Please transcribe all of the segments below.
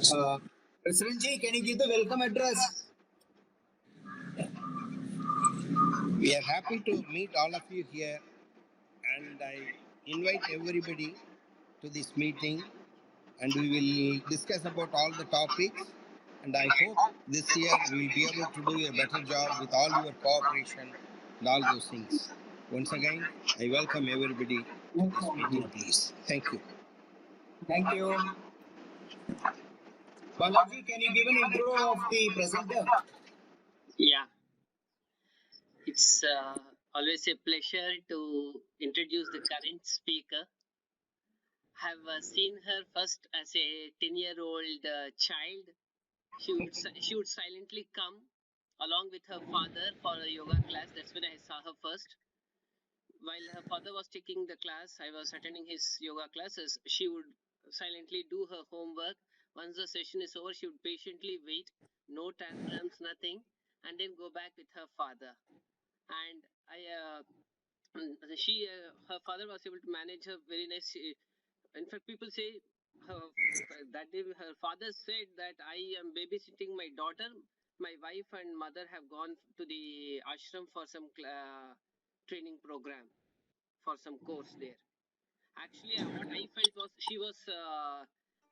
President can you give the welcome address? We are happy to meet all of you here, and I invite everybody to this meeting, and we will discuss about all the topics, and I hope this year we will be able to do a better job with all your cooperation and all those things. Once again, I welcome everybody to this meeting, please. Thank you. Thank you. Balaji, can you give an intro of the presenter? Yeah. It's always a pleasure to introduce the current speaker. Have seen her first as a 10-year-old child. She would silently come along with her father for a yoga class. That's when I saw her first. While her father was taking the class, I was attending his yoga classes. She would silently do her homework. Once the session is over, she would patiently wait, no tantrums, nothing, and then go back with her father. And her father was able to manage her very nice. In fact, people say that day her father said that I am babysitting my daughter. My wife and mother have gone to the ashram for some training program, for some course there. Actually, what I felt was she was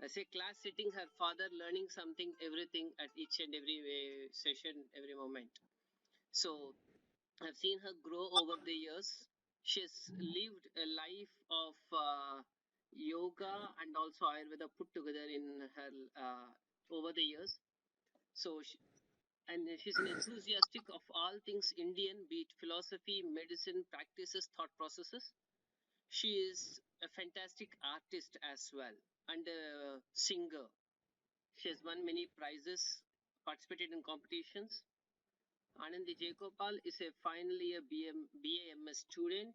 say class sitting her father, learning something, everything at each and every session, every moment. So I've seen her grow over the years. She's lived a life of yoga and also Ayurveda put together in her over the years. So, she's an enthusiastic of all things Indian, be it philosophy, medicine, practices, thought processes. She is a fantastic artist as well and a singer. She has won many prizes, participated in competitions. Anandi Jayagopal is a final year BAMS student.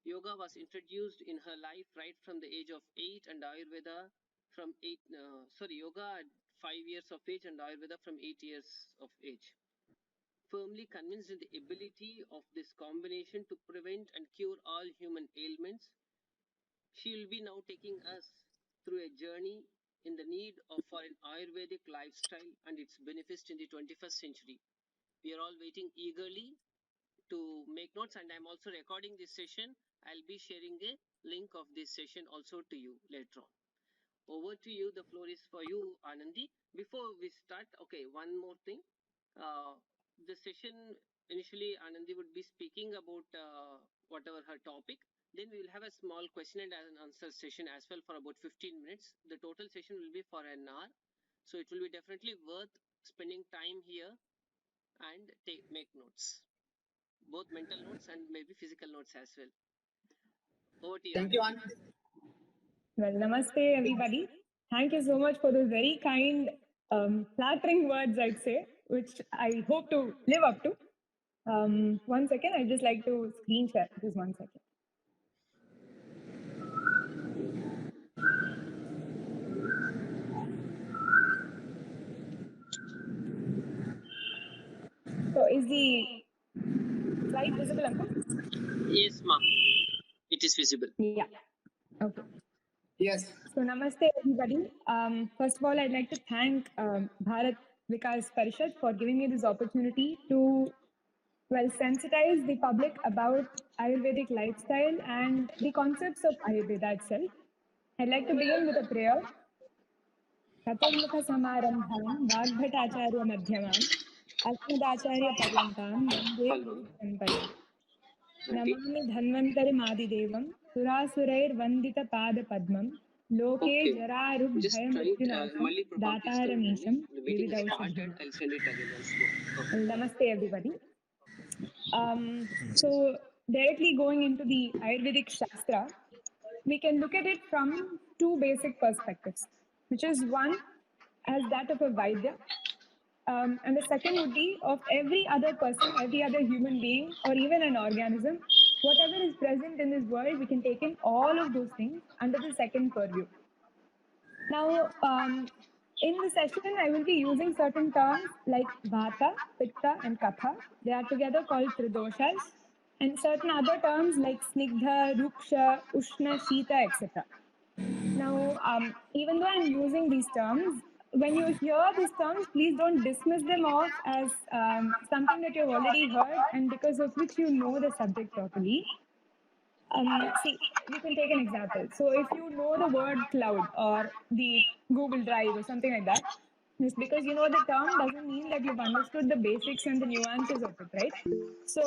Yoga was introduced in her life right from the age of 8 and Ayurveda from yoga at 5 years of age and Ayurveda from 8 years of age. Firmly convinced in the ability of this combination to prevent and cure all human ailments, she will be now taking us through a journey in the need for an Ayurvedic lifestyle and its benefits in the 21st century. We are all waiting eagerly to make notes, and I'm also recording this session. I'll be sharing a link of this session also to you later on. Over to you. The floor is for you, Anandi. Before we start, okay, one more thing. The session initially, Anandi would be speaking about whatever her topic. Then we will have a small question and answer session as well for about 15 minutes. The total session will be for an hour. So it will be definitely worth spending time here and make notes. Both mental notes and maybe physical notes as well. Over to you. Thank you, Anand. Well, namaste, everybody. Thank you so much for those very kind, flattering words, I'd say, which I hope to live up to. 1 second, I'd just like to screen share. Just 1 second. So, is the slide visible, Uncle? Yes, ma'am. It is visible. Yeah. Okay. Yes. So, namaste, everybody. First of all, I'd like to thank Bharat Vikas Parishad for giving me this opportunity to sensitize the public about Ayurvedic lifestyle and the concepts of Ayurveda itself. I'd like to begin with a prayer. Chaturmukha Samarambham Vagbhatacharya Madhyamam Asmadacharya Paryantam Vande Guru Paramparam. Namami Dhanvantari Madidevam Surasurair Vandita Pada Padmam Loke Jararubhaya Mrityunasam Dataramisham Vividaushadham. Namaste, everybody. So directly going into the Ayurvedic Shastra, we can look at it from two basic perspectives, which is one as that of a Vaidya, and the second would be of every other person, every other human being, or even an organism. Whatever is present in this world, we can take in all of those things under the second purview. Now, in the session, I will be using certain terms like Vata, Pitta, and Kapha. They are together called Tridoshas, and certain other terms like Snigdha, Ruksha, Ushna, Shita, etc. Now, even though I'm using these terms, when you hear these terms, please don't dismiss them off as something that you've already heard and because of which you know the subject properly. See, we can take an example. So if you know the word cloud or the Google Drive or something like that, just because you know the term doesn't mean that you've understood the basics and the nuances of it, right? So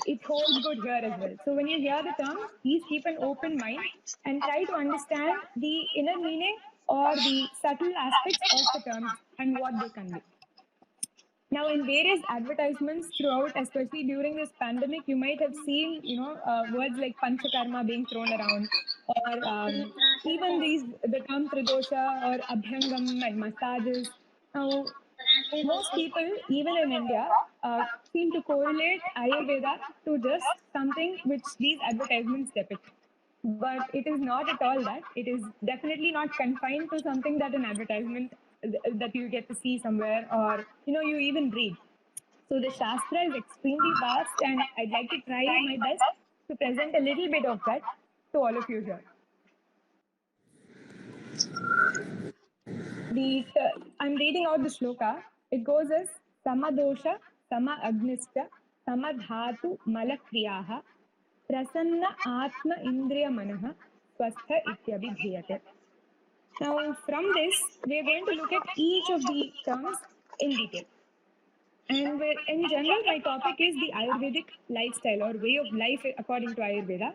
it holds good here as well. So when you hear the terms, please keep an open mind and try to understand the inner meaning or the subtle aspects of the terms and what they convey. Now, in various advertisements throughout, especially during this pandemic, you might have seen, words like panchakarma being thrown around, or even the term tridosha or abhyangam and massages. Now, most people, even in India, seem to correlate Ayurveda to just something which these advertisements depict. But it is not at all that. It is definitely not confined to something that an advertisement that you get to see somewhere or you even read. So the Shastra is extremely vast, and I'd like to try my best to present a little bit of that to all of you here. I'm reading out the shloka. It goes as Samadosha, Sama Agnista, Sama Dhatu Malakriyaha, Prasanna Atma Indriya Manaha, Swastha Ityabhidhiyate. Now, from this, we're going to look at each of the terms in detail. And in general, my topic is the Ayurvedic lifestyle or way of life according to Ayurveda.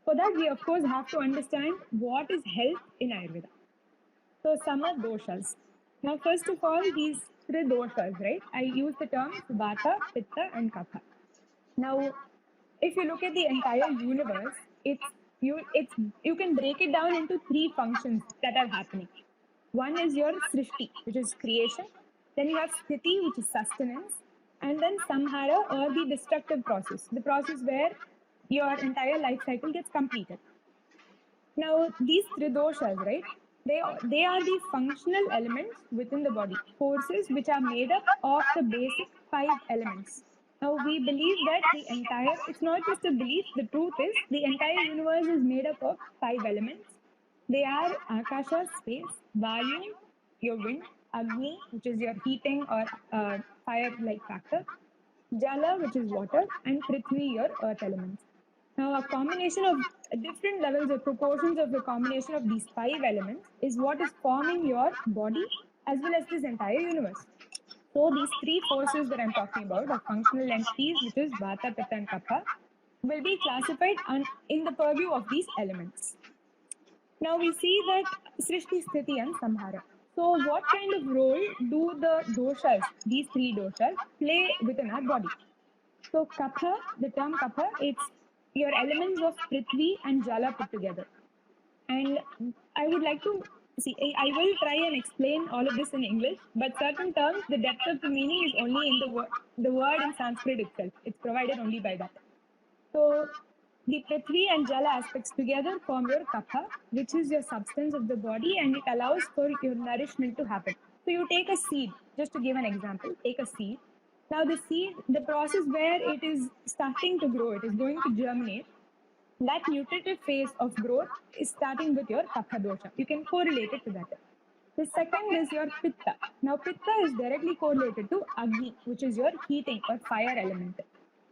For that, we of course have to understand what is health in Ayurveda. So, sama doshas. Now, first of all, these three doshas, right? I use the terms Vata, Pitta, and Kapha. Now, if you look at the entire universe, you can break it down into three functions that are happening. One is your srishti, which is creation. Then you have sthiti, which is sustenance, and then samhara, or the destructive process, the process where your entire life cycle gets completed. Now, these three doshas, right? They are the functional elements within the body, forces which are made up of the basic 5 elements. Now, we believe that it's not just a belief, the truth is the entire universe is made up of 5 elements. They are Akasha, space, Vayu, your wind, Agni, which is your heating or fire-like factor, Jala, which is water, and Prithvi, your earth elements. Now, a combination of different levels or proportions of the combination of these 5 elements is what is forming your body as well as this entire universe. So, these 3 forces that I'm talking about are functional entities, which is Vata, Pitta, and Kapha, will be classified in the purview of these elements. Now, we see that Srishti, Sthiti, and Samhara. So, what kind of role do the doshas, these 3 doshas, play within our body? So, Kapha, the term Kapha, it's your elements of Prithvi and Jala put together. And I would like to see, I will try and explain all of this in English, but certain terms, the depth of the meaning is only in the word in Sanskrit itself. It's provided only by that. So, the Prithvi and Jala aspects together form your Kapha, which is your substance of the body, and it allows for your nourishment to happen. So, you take a seed, just to give an example, take a seed. Now, the seed, the process where it is starting to grow, it is going to germinate. That nutritive phase of growth is starting with your Kapha dosha. You can correlate it to that. The second is your Pitta. Now, Pitta is directly correlated to Agni, which is your heating or fire element.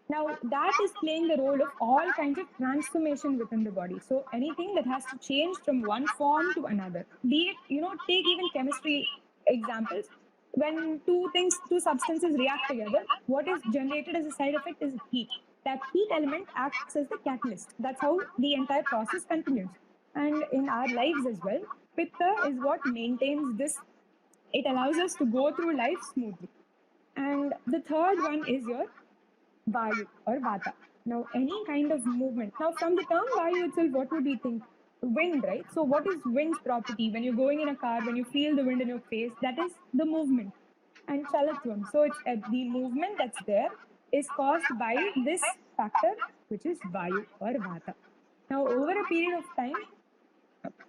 Now, that is playing the role of all kinds of transformation within the body. So, anything that has to change from one form to another, be it, take even chemistry examples. When two substances react together, what is generated as a side effect is heat. That heat element acts as the catalyst. That's how the entire process continues. And in our lives as well, Pitta is what maintains this. It allows us to go through life smoothly. And the third one is your Vayu or Vata. Now, any kind of movement. Now, from the term Vayu itself, what would we think? Wind, right? So, what is wind's property? When you're going in a car, when you feel the wind in your face, that is the movement. And Chalatvam. So, it's the movement that's there is caused by this factor, which is Vayu or Vata. Now, over a period of time,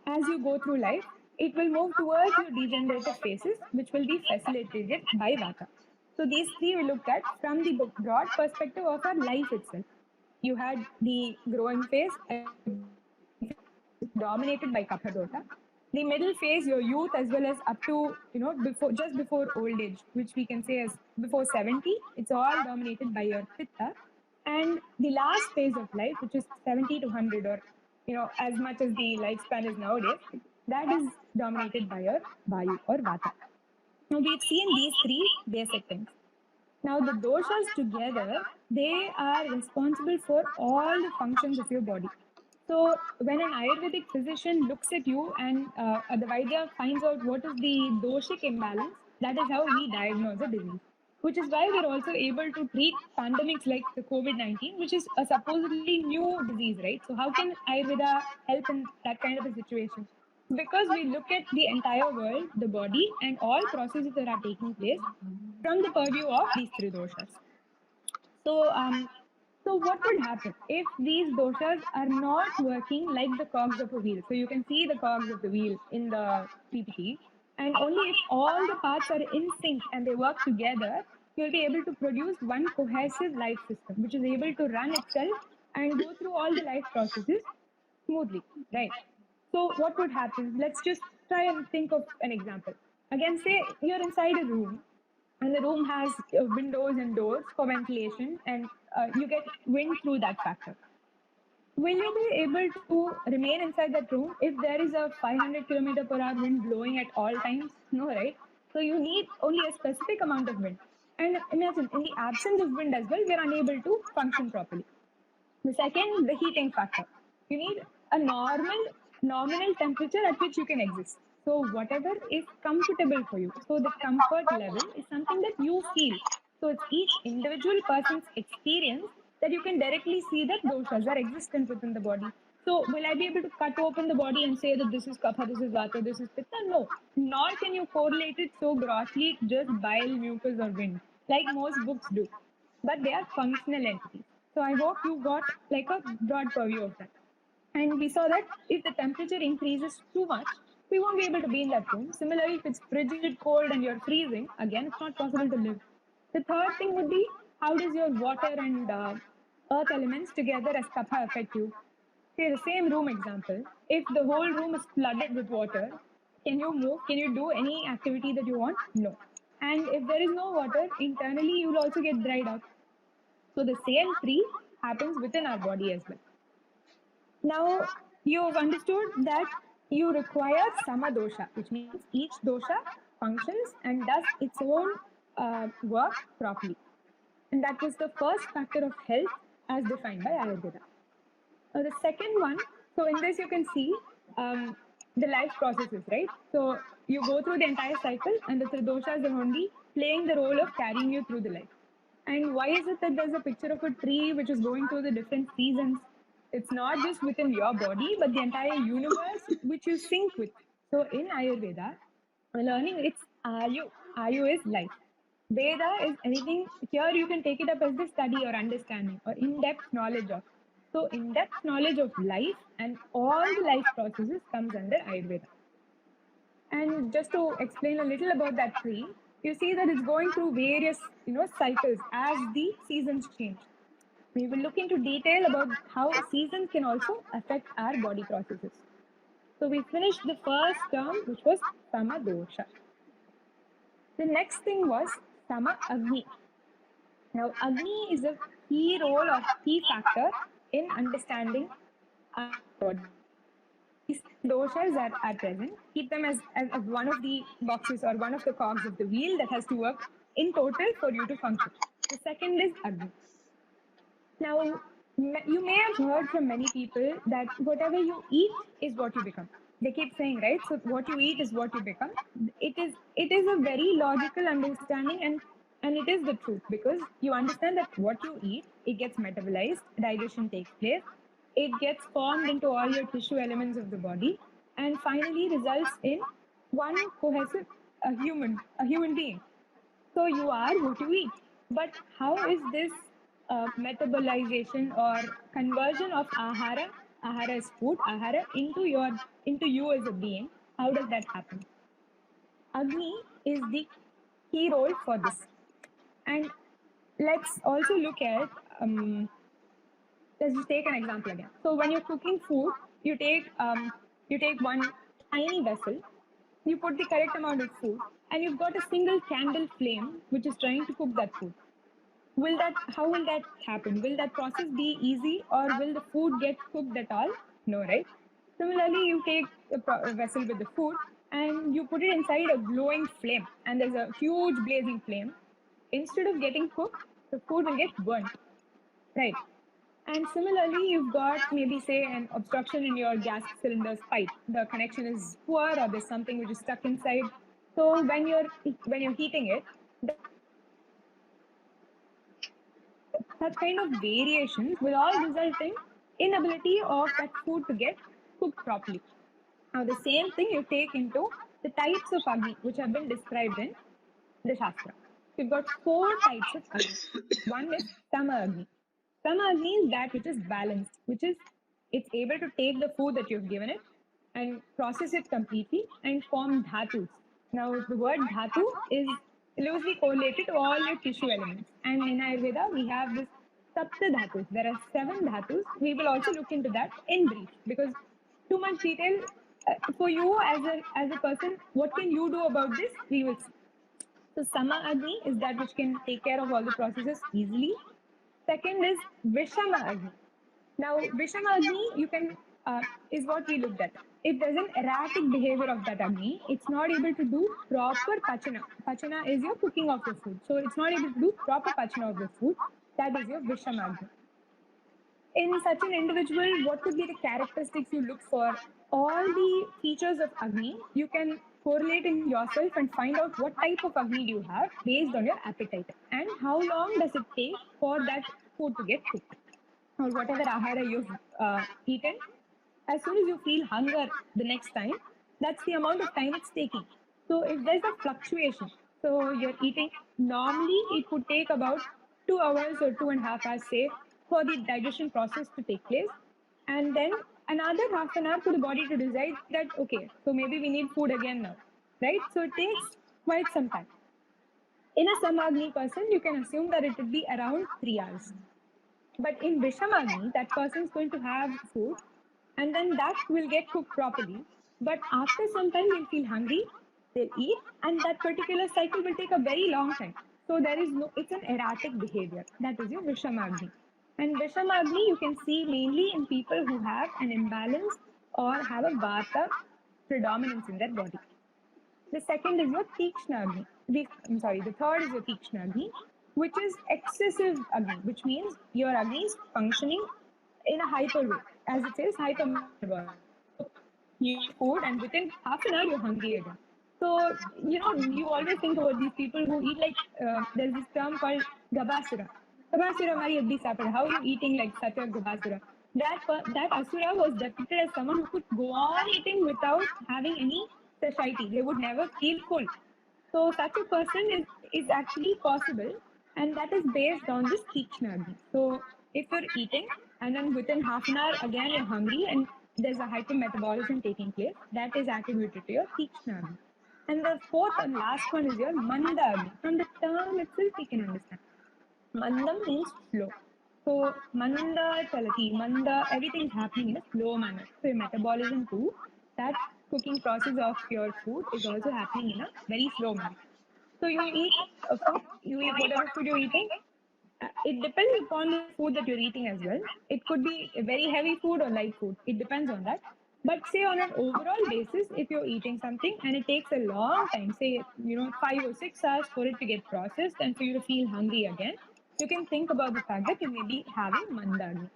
as you go through life, it will move towards your degenerative phases, which will be facilitated by Vata. So these 3 we looked at from the broad perspective of our life itself. You had the growing phase dominated by Kapha dosha. the middle phase, your youth, as well as up to, before, just before old age, which we can say as before 70, it's all dominated by your pitta. And the last phase of life, which is 70 to 100, or as much as the lifespan is nowadays, that is dominated by your vayu or vata. Now we've seen these three basic things. Now the doshas together, they are responsible for all the functions of your body. So when an Ayurvedic physician looks at you and the Vaidya finds out what is the doshic imbalance, that is how we diagnose a disease. Which is why we're also able to treat pandemics like the COVID-19, which is a supposedly new disease, right? So how can Ayurveda help in that kind of a situation? Because we look at the entire world, the body, and all processes that are taking place from the purview of these three doshas. So, so what would happen if these doshas are not working like the cogs of a wheel? So you can see the cogs of the wheel in the PPT, and only if all the parts are in sync and they work together, you'll be able to produce one cohesive life system, which is able to run itself and go through all the life processes smoothly, right? So what would happen? Let's just try and think of an example. Again, say you're inside a room and the room has windows and doors for ventilation, and you get wind through that factor. Will you be able to remain inside that room if there is a 500 km per hour wind blowing at all times? No, right? So you need only a specific amount of wind. And imagine, in the absence of wind as well, we are unable to function properly. The second, the heating factor. You need a nominal temperature at which you can exist. So whatever is comfortable for you. So the comfort level is something that you feel. So it's each individual person's experience that you can directly see that doshas are existent within the body. So will I be able to cut open the body and say that this is kapha, this is vata, this is pitta? No. Nor can you correlate it so grossly, just bile, mucus, or wind, like most books do. But they are functional entities. So I hope you got like a broad purview of that. And we saw that if the temperature increases too much, we won't be able to be in that room. Similarly, if it's frigid cold and you're freezing, again, it's not possible to live. The third thing would be, how does your water and earth elements together as kapha affect you? Say the same room example. If the whole room is flooded with water, can you move? Can you do any activity that you want? No. And if there is no water, internally you will also get dried up. So the same three happens within our body as well. Now you've understood that you require samadosha, which means each dosha functions and does its own work properly. And that was the first factor of health as defined by Ayurveda. The second one, so in this you can see the life processes, right? So you go through the entire cycle and the tridoshas are only playing the role of carrying you through the life. And why is it that there's a picture of a tree which is going through the different seasons? It's not just within your body, but the entire universe which you sync with. So in Ayurveda, learning it's Ayu. Ayu is life. Veda is anything, here you can take it up as the study or understanding or in-depth knowledge of. So in-depth knowledge of life and all the life processes comes under Ayurveda. And just to explain a little about that tree, you see that it's going through various cycles as the seasons change. We will look into detail about how seasons can also affect our body processes. So we finished the first term, which was Samadosha. The next thing was Sama Agni. Now, Agni is a key role or key factor in understanding our body. These doshas are present. Keep them as one of the boxes or one of the cogs of the wheel that has to work in total for you to function. The second is Agni. Now, you may have heard from many people that whatever you eat is what you become. They keep saying, right? So what you eat is what you become. It is a very logical understanding, and it is the truth, because you understand that what you eat, it gets metabolized, digestion takes place, it gets formed into all your tissue elements of the body, and finally results in one cohesive human being. So you are what you eat. But how is this metabolization or conversion of ahara is food, ahara into you as a being? How does that happen? Agni is the key role for this. And let's also look at let's just take an example again. So when you're cooking food, you take one tiny vessel, you put the correct amount of food, and you've got a single candle flame which is trying to cook that food. How will that happen? Will that process be easy, or will the food get cooked at all? No, right? Similarly, you take a vessel with the food and you put it inside a glowing flame, and there's a huge blazing flame. Instead of getting cooked, the food will get burnt, right? And similarly, you've got maybe say an obstruction in your gas cylinder's pipe. The connection is poor, or there's something which is stuck inside. So when you're heating it, such kind of variations will all result in inability of that food to get cooked properly. Now, the same thing you take into the types of Agni, which have been described in the Shastra. You've got 4 types of Agni. One is Sama Agni. Sama Agni is that which is balanced, which is it's able to take the food that you've given it and process it completely and form dhatus. Now, the word dhatu is loosely correlated to all your tissue elements. And in Ayurveda, we have this sapta dhatus. There are 7 dhatus. We will also look into that in brief because too much detail for you as a person. What can you do about this? We will see. So Sama Agni is that which can take care of all the processes easily. Second is Vishama Agni. Now, Vishama Agni, is what we looked at. If there's an erratic behavior of that Agni, it's not able to do proper pachana. Pachana is your cooking of your food. So it's not able to do proper pachana of the food. That is your Vishama Agni. In such an individual, what would be the characteristics you look for? All the features of Agni, you can correlate in yourself and find out what type of Agni do you have based on your appetite and how long does it take for that food to get cooked or whatever ahara you've eaten. As soon as you feel hunger the next time, that's the amount of time it's taking. So if there's a fluctuation, so you're eating, normally it would take about 2 hours or 2.5 hours, say, for the digestion process to take place. And then another half an hour for the body to decide that, okay, so maybe we need food again now, right? So it takes quite some time. In a Samagni person, you can assume that it would be around 3 hours. But in Vishamagni, that person is going to have food and then that will get cooked properly. But after some time, they'll feel hungry, they'll eat, and that particular cycle will take a very long time. So it's an erratic behavior. That is your Vishamagni. And Vishamagni, you can see mainly in people who have an imbalance or have a Vata predominance in their body. The second is your Tikshna Agni. The third is your Tikshna Agni, which is excessive Agni, which means your Agni is functioning in a hyper way. As it says, hypermetabolic. You eat food and within half an hour you're hungry again. So, you always think about these people who eat like, there's this term called Gabasura. Gabasura Mari Abdi Sapara. How are you eating like such a Gabasura? That Asura was depicted as someone who could go on eating without having any satiety. They would never feel full. So such a person is actually possible, and that is based on this Tikshna Agni. So if you're eating and then within half an hour again you're hungry and there's a hypermetabolism taking place, that is attributed to your Tikshna Agni. And the fourth and last one is your Manda Agni. From the term itself we can understand. Mandam means slow. So Manda Chalati, Manda, everything is happening in a slow manner. So your metabolism too, that cooking process of your food is also happening in a very slow manner. So you eat whatever food you're eating. It depends upon the food that you're eating as well. It could be a very heavy food or light food. It depends on that. But say on an overall basis, if you're eating something and it takes a long time, say 5 or 6 hours for it to get processed and for you to feel hungry again, you can think about the fact that you may be having mandagni.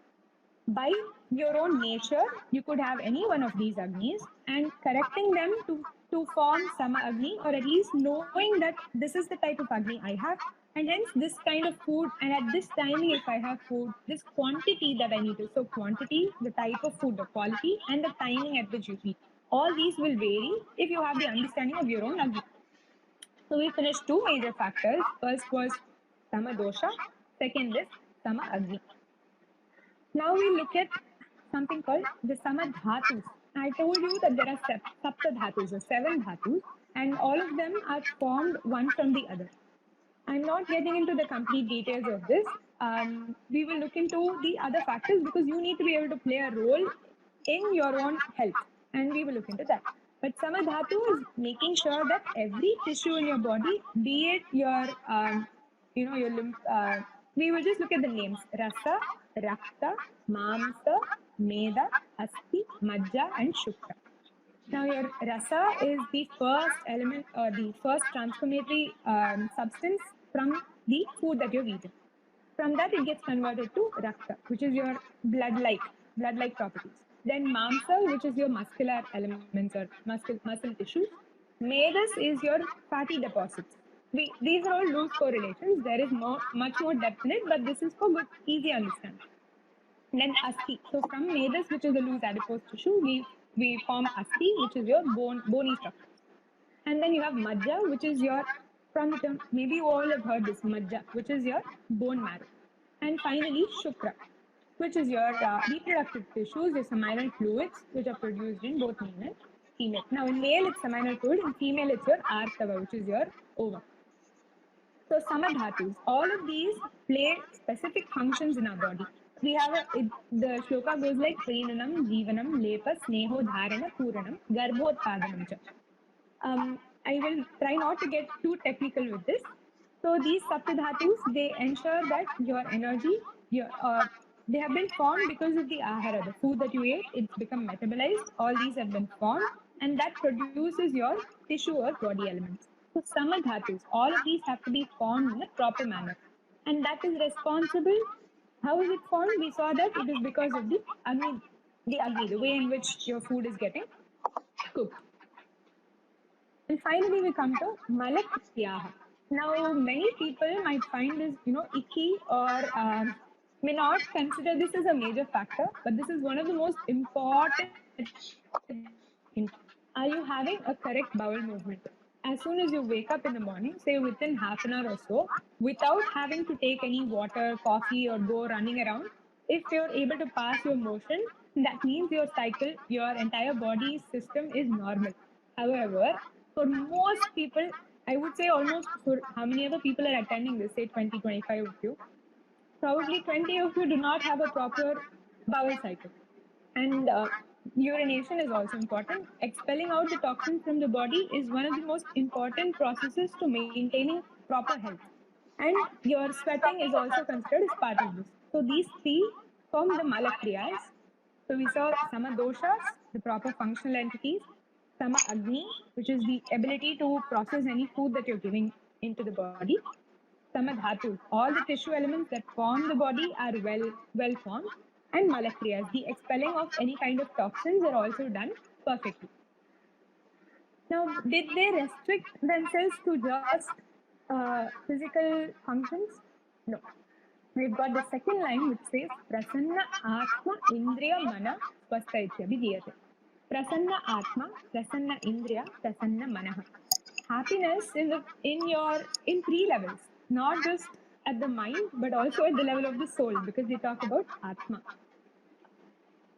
By your own nature, you could have any one of these agnis and correcting them to form sama agni, or at least knowing that this is the type of agni I have, and hence this kind of food, and at this timing if I have food, this quantity that I need to. So quantity, the type of food, the quality, and the timing at which you eat. All these will vary if you have the understanding of your own agni. So we finished 2 major factors. First was sama dosha, second is sama agni. Now we look at something called the samadhatus. I told you that there are sapta dhatus, or 7 dhatus, and all of them are formed one from the other. I'm not getting into the complete details of this. We will look into the other factors because you need to be able to play a role in your own health, and we will look into that. But Samadhatu is making sure that every tissue in your body, be it your, your lymph, we will just look at the names: Rasa, Rakta, Mamsa, Meda, Asti, Majja, and Shukra. Now, your rasa is the first element or the first transformatory substance from the food that you've eaten. From that, it gets converted to rakta, which is your blood-like properties. Then mamsa, which is your muscular elements or muscle tissues. Medas is your fatty deposits. These are all loose correlations. There is much more depth in it, but this is for good, easy understanding. Then asti. So from medas, which is the loose adipose tissue, we form asti, which is your bony structure. And then you have majja, which is your, from the term, maybe you all have heard this, majja, which is your bone marrow. And finally, shukra, which is your reproductive tissues, your seminal fluids, which are produced in both male and female. Now, in male, it's seminal fluid. In female, it's your artava, which is your ova. So, samadhatus, all of these play specific functions in our body. We have the shloka goes like Prenanam, Jivanam, Lepa, Sneho, Dharana, Puranam, Garbhodpadanam cha. I will try not to get too technical with this. So these saptadhatus, they ensure that your energy, they have been formed because of the ahara, the food that you ate, it's become metabolized. All these have been formed, and that produces your tissue or body elements. So samadhatus, all of these have to be formed in a proper manner. And that is responsible. How is it formed? We saw that it is because of the agni, the way in which your food is getting cooked. And finally, we come to Malak Syaha. Now, many people might find this, icky or may not consider this as a major factor, but this is one of the most important. Are you having a correct bowel movement? As soon as you wake up in the morning, say within half an hour or so, without having to take any water, coffee, or go running around, if you're able to pass your motion, that means your cycle, your entire body system is normal. However, for most people, I would say almost for how many other people are attending this, say 20, 25 of you, probably 20 of you do not have a proper bowel cycle. And urination is also important. Expelling out the toxins from the body is one of the most important processes to maintaining proper health. And your sweating is also considered as part of this. So these three form the malakriyas. So we saw samadoshas, the proper functional entities, sama agni, which is the ability to process any food that you're giving into the body, samadhatus, all the tissue elements that form the body are well formed, and malakriyas, the expelling of any kind of toxins are also done perfectly. Now, did they restrict themselves to just physical functions? No. We've got the second line which says prasanna atma indriya mana swastha ityabhidiyate. Prasanna atma, prasanna indriya, prasanna manaha. Happiness in three levels, not just at the mind but also at the level of the soul, because we talk about atma.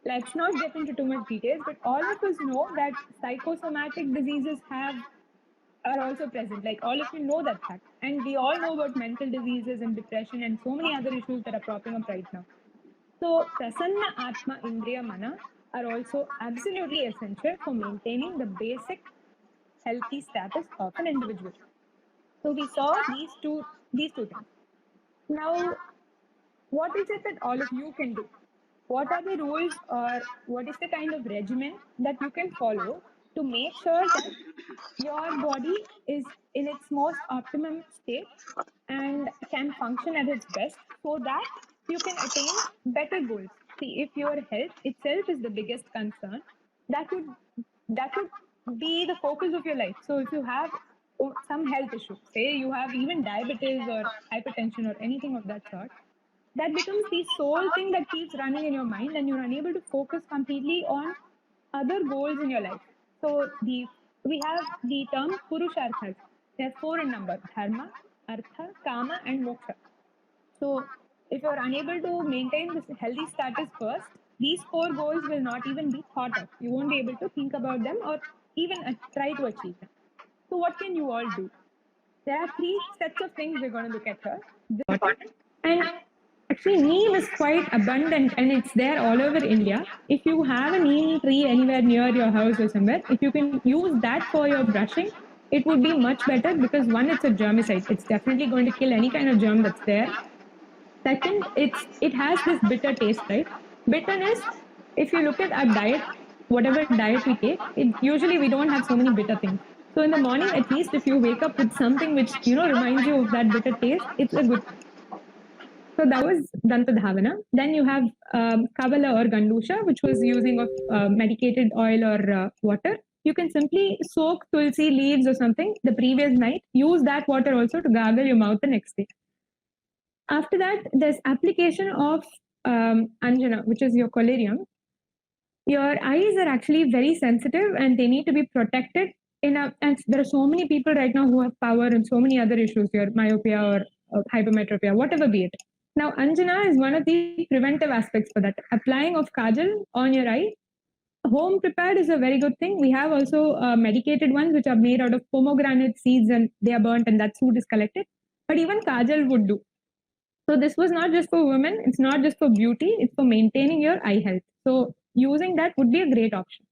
Let's not get into too much details, but all of us know that psychosomatic diseases are also present. Like, all of you know that fact, and we all know about mental diseases and depression and so many other issues that are propping up right now. So prasanna atma indriya mana are also absolutely essential for maintaining the basic healthy status of an individual. So we saw these two things. Now, what is it that all of you can do? What are the rules, or what is the kind of regimen that you can follow to make sure that your body is in its most optimum state and can function at its best, so that you can attain better goals? See, if your health itself is the biggest concern, that would be the focus of your life. So if you have some health issue, say you have even diabetes or hypertension or anything of that sort, that becomes the sole thing that keeps running in your mind, and you're unable to focus completely on other goals in your life. So we have the term purusharthas. There are 4 in number: dharma, artha, kama, and moksha. So if you're unable to maintain this healthy status first, these 4 goals will not even be thought of. You won't be able to think about them or even try to achieve them. So what can you all do? There are 3 sets of things we're going to look at here. And Actually, neem is quite abundant and it's there all over India. If you have a neem tree anywhere near your house or somewhere, if you can use that for your brushing, it would be much better because one, it's a germicide. It's definitely going to kill any kind of germ that's there. Second, it has this bitter taste, right? Bitterness, if you look at our diet, whatever diet we take, usually we don't have so many bitter things. So in the morning, at least if you wake up with something which reminds you of that bitter taste, it's a good. So that was Dantadhavana. Then you have Kavala or Gandusha, which was using of medicated oil or water. You can simply soak tulsi leaves or something the previous night. Use that water also to gargle your mouth the next day. After that, there's application of Anjana, which is your collyrium. Your eyes are actually very sensitive and they need to be protected. And there are so many people right now who have power and so many other issues here, myopia or hypermetropia, whatever be it. Now, Anjana is one of the preventive aspects for that. Applying of kajal on your eye, home prepared is a very good thing. We have also medicated ones which are made out of pomegranate seeds and they are burnt and that soot is collected. But even kajal would do. So this was not just for women, it's not just for beauty, it's for maintaining your eye health. So using that would be a great option.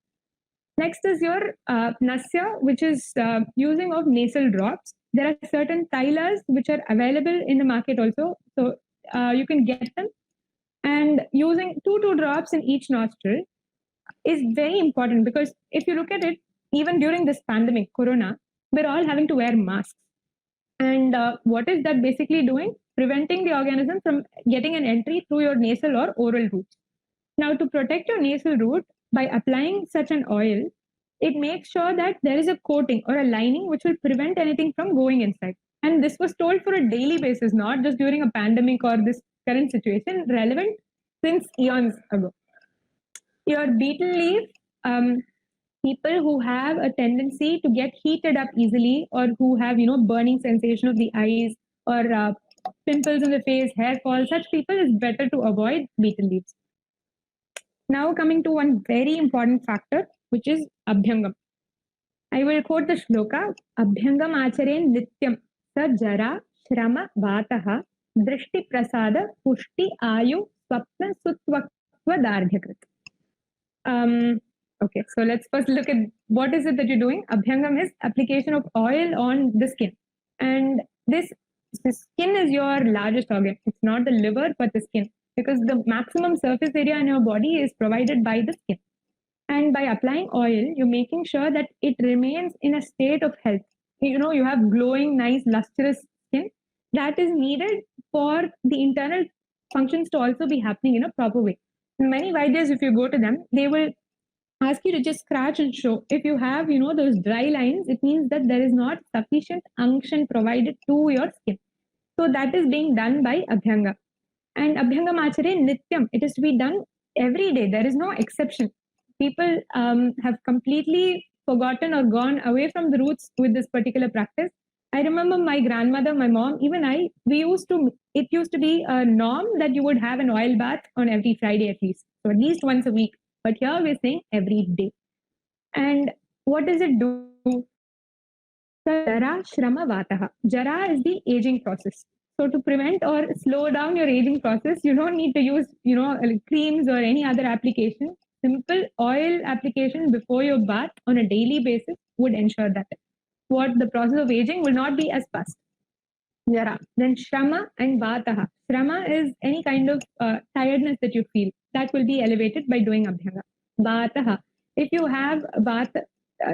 Next is your Nasya, which is using of nasal drops. There are certain Thailas which are available in the market also. So you can get them. And using two drops in each nostril is very important because if you look at it, even during this pandemic, Corona, we're all having to wear masks. And what is that basically doing? Preventing the organism from getting an entry through your nasal or oral routes. Now, to protect your nasal route, by applying such an oil, it makes sure that there is a coating or a lining which will prevent anything from going inside. And this was told for a daily basis, not just during a pandemic or this current situation, relevant since eons ago. Your betel leaf, people who have a tendency to get heated up easily or who have burning sensation of the eyes or pimples on the face, hair fall, such people is better to avoid betel leaves. Now coming to one very important factor, which is abhyangam. I will quote the shloka: Abhyangam acharen nityam sa jara shrama vataha drishti prasada pushti ayu swapna sutvaktva dardhyakrit. Okay, so let's first look at what is it that you're doing. Abhyangam is application of oil on the skin. And the skin is your largest organ. It's not the liver, but the skin. Because the maximum surface area in your body is provided by the skin. And by applying oil, you're making sure that it remains in a state of health. You have glowing, nice, lustrous skin. That is needed for the internal functions to also be happening in a proper way. Many Vaidyas, if you go to them, they will ask you to just scratch and show. If you have, those dry lines, it means that there is not sufficient unction provided to your skin. So that is being done by Abhyanga. And Abhyangam Achare Nityam, it is to be done every day. There is no exception. People have completely forgotten or gone away from the roots with this particular practice. I remember my grandmother, my mom, even it used to be a norm that you would have an oil bath on every Friday at least. So at least once a week. But here we're saying every day. And what does it do? Jara Shrama Vataha. Jara is the aging process. So to prevent or slow down your aging process, you don't need to use, creams or any other application. Simple oil application before your bath on a daily basis would ensure that the process of aging will not be as fast. Jara. Then Shrama and Vataha. Shrama is any kind of tiredness that you feel. That will be elevated by doing Abhyanga. Vataha. If you have Vata,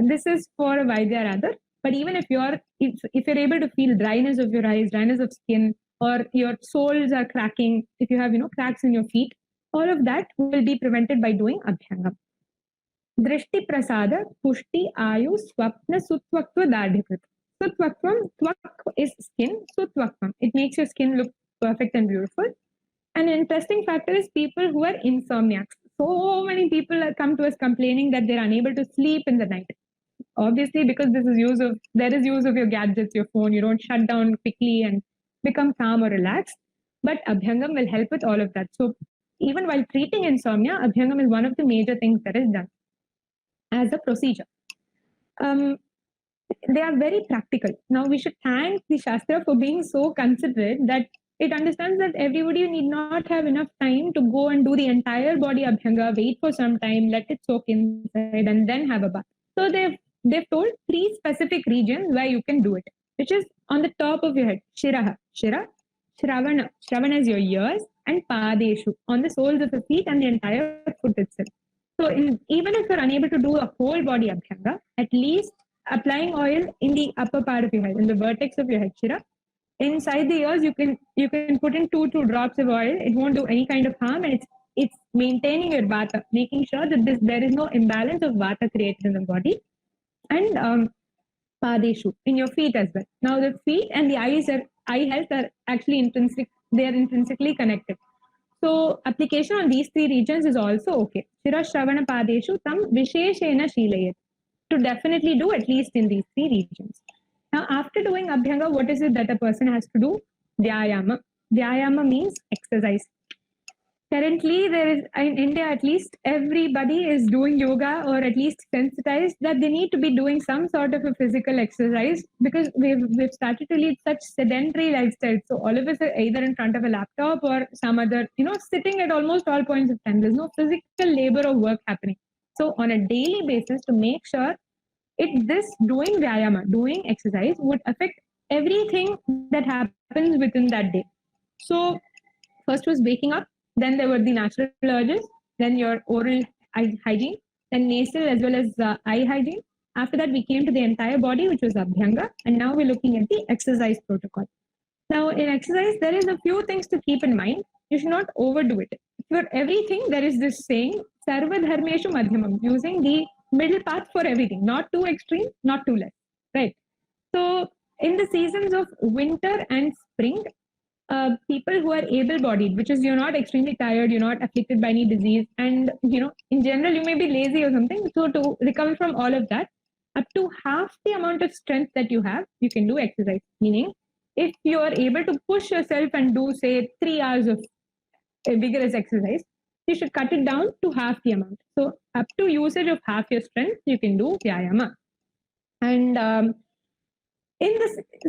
this is for a Vaidya rather, but even if you're able to feel dryness of your eyes, dryness of skin, or your soles are cracking, if you have cracks in your feet, all of that will be prevented by doing Abhyanga. Drishti prasada pushti ayu swapna sutvaktva dardhyakrit. Sutvaktvam, tvak is skin, sutvaktvam. It makes your skin look perfect and beautiful. An interesting factor is people who are insomniacs. So many people come to us complaining that they're unable to sleep in the night. Obviously, because there is use of your gadgets, your phone, you don't shut down quickly and become calm or relaxed. But Abhyangam will help with all of that. So even while treating insomnia, Abhyangam is one of the major things that is done as a procedure. They are very practical. Now we should thank the Shastra for being so considerate that It understands that everybody need not have enough time to go and do the entire body abhyanga, wait for some time, let it soak inside, and then have a bath. So they've told three specific regions where you can do it, which is on the top of your head, Shiraha, Shira, Shravana. Shravana is your ears, and Padeshu, on the soles of the feet and the entire foot itself. So even if you're unable to do a whole body abhyanga, at least applying oil in the upper part of your head, in the vertex of your head, Shira, inside the ears, you can put in two drops of oil. It won't do any kind of harm, and it's maintaining your vata, making sure that there is no imbalance of vata created in the body. And padeshu, in your feet as well. Now the feet and the eye health are actually they are intrinsically connected. So application on these three regions is also okay. Shira Shravana Padeshu Tam Visheshena Shilayat. To definitely do at least in these three regions. Now, after doing Abhyanga, what is it that a person has to do? Vyayama. Vyayama means exercise. Currently, there is in India at least everybody is doing yoga or at least sensitized that they need to be doing some sort of a physical exercise because we've started to lead such sedentary lifestyles. So all of us are either in front of a laptop or some other, sitting at almost all points of time. There's no physical labor or work happening. So on a daily basis, to make sure this doing vyayama, doing exercise would affect everything that happens within that day. So first was waking up, then there were the natural urges, then your oral hygiene, then nasal as well as eye hygiene. After that, we came to the entire body, which was Abhyanga, and now we're looking at the exercise protocol. Now, in exercise, there is a few things to keep in mind. You should not overdo it. For everything, there is this saying, Sarva Dharmeshu Madhyamam, using the middle path for everything, not too extreme, not too less, right? So, in the seasons of winter and spring, people who are able-bodied, which is you're not extremely tired, you're not afflicted by any disease, and in general you may be lazy or something. So to recover from all of that, up to half the amount of strength that you have, you can do exercise. Meaning, if you are able to push yourself and do say 3 hours of vigorous exercise, you should cut it down to half the amount. So up to usage of half your strength, you can do vyayama. And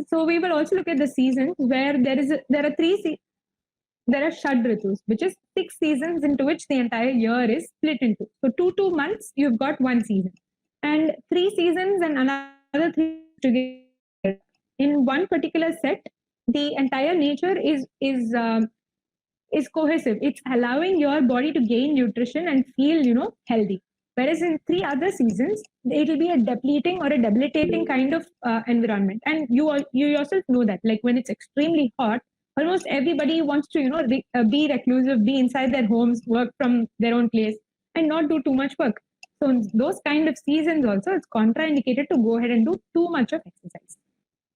so we will also look at the seasons where there are Shad Ritus, which is 6 seasons into which the entire year is split into. So 2 months, you've got 1 season. And 3 seasons and another 3 together. In one particular set, the entire nature is cohesive. It's allowing your body to gain nutrition and feel, healthy. Whereas in 3 other seasons, it will be a depleting or a debilitating kind of environment. And you yourself know that, like when it's extremely hot, almost everybody wants to, be reclusive, be inside their homes, work from their own place, and not do too much work. So in those kind of seasons also, it's contraindicated to go ahead and do too much of exercise.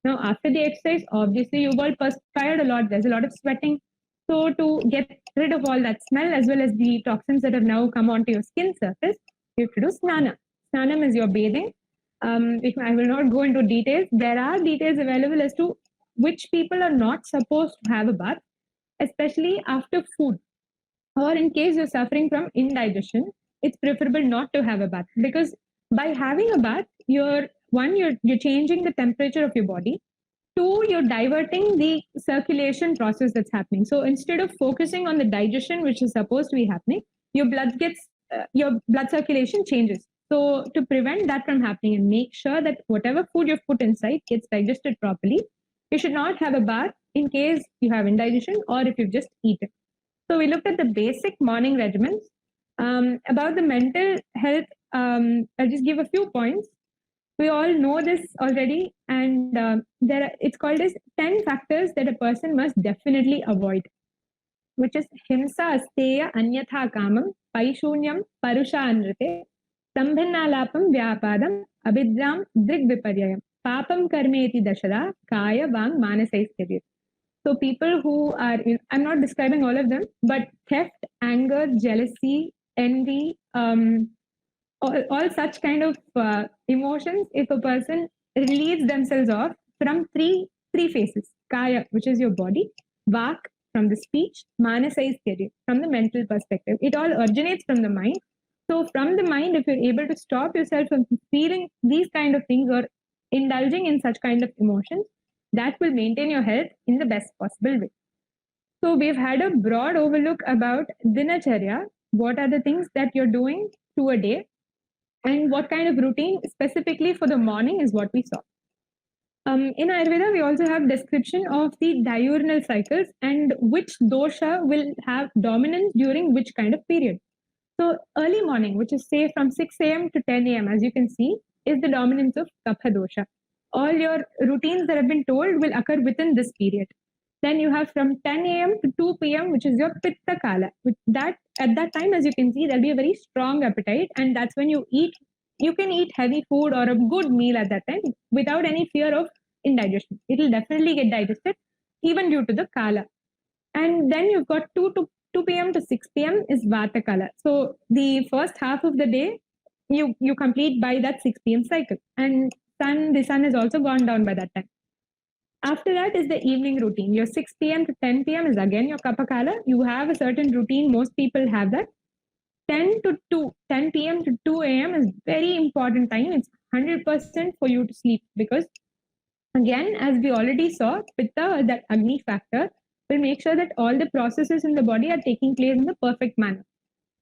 Now, after the exercise, obviously you've all perspired a lot. There's a lot of sweating. So to get rid of all that smell as well as the toxins that have now come onto your skin surface, you have to do snana. Snanam is your bathing. If I will not go into details. There are details available as to which people are not supposed to have a bath, especially after food. Or in case you're suffering from indigestion, it's preferable not to have a bath because by having a bath, you're changing the temperature of your body. 2, you're diverting the circulation process that's happening. So instead of focusing on the digestion, which is supposed to be happening, your blood circulation changes. So to prevent that from happening and make sure that whatever food you've put inside gets digested properly, you should not have a bath in case you have indigestion or if you've just eaten. So we looked at the basic morning regimens. About the mental health, I'll just give a few points. We all know this already, and it's called as 10 factors that a person must definitely avoid, which is himsa asteya anyatha kamam, paishunyam parusha anrite, sambhinnalapam vyapadam, abhidyam drigviparyayam, papam karmeti dashada, kaya vang manasaistyavir. So people who are, I'm not describing all of them, but theft, anger, jealousy, envy, all such kind of emotions, if a person relieves themselves off from three phases: kaya, which is your body; vak, from the speech; manasaistyarya, from the mental perspective. It all originates from the mind. So from the mind, if you're able to stop yourself from feeling these kind of things or indulging in such kind of emotions, that will maintain your health in the best possible way. So we've had a broad overlook about dinacharya. What are the things that you're doing through a day, and what kind of routine specifically for the morning is what we saw. In Ayurveda, we also have description of the diurnal cycles and which dosha will have dominance during which kind of period. So early morning, which is say from 6 a.m. to 10 a.m., as you can see, is the dominance of kapha dosha. All your routines that have been told will occur within this period. Then you have from 10 a.m. to 2 p.m., which is your pitta kala. That at that time, as you can see, there'll be a very strong appetite, and that's when you eat. You can eat heavy food or a good meal at that time without any fear of indigestion. It will definitely get digested, even due to the kala. And then you've got 2 p.m. to 6 p.m. is Vata Kala. So the first half of the day, you complete by that 6 p.m. cycle. And the sun has also gone down by that time. After that is the evening routine. Your 6 p.m. to 10 p.m. is again your Kapha Kala. You have a certain routine. Most people have that. 10 p.m. to 2 a.m. is very important time. It's 100% for you to sleep because, again, as we already saw, Pitta, that Agni factor, will make sure that all the processes in the body are taking place in the perfect manner.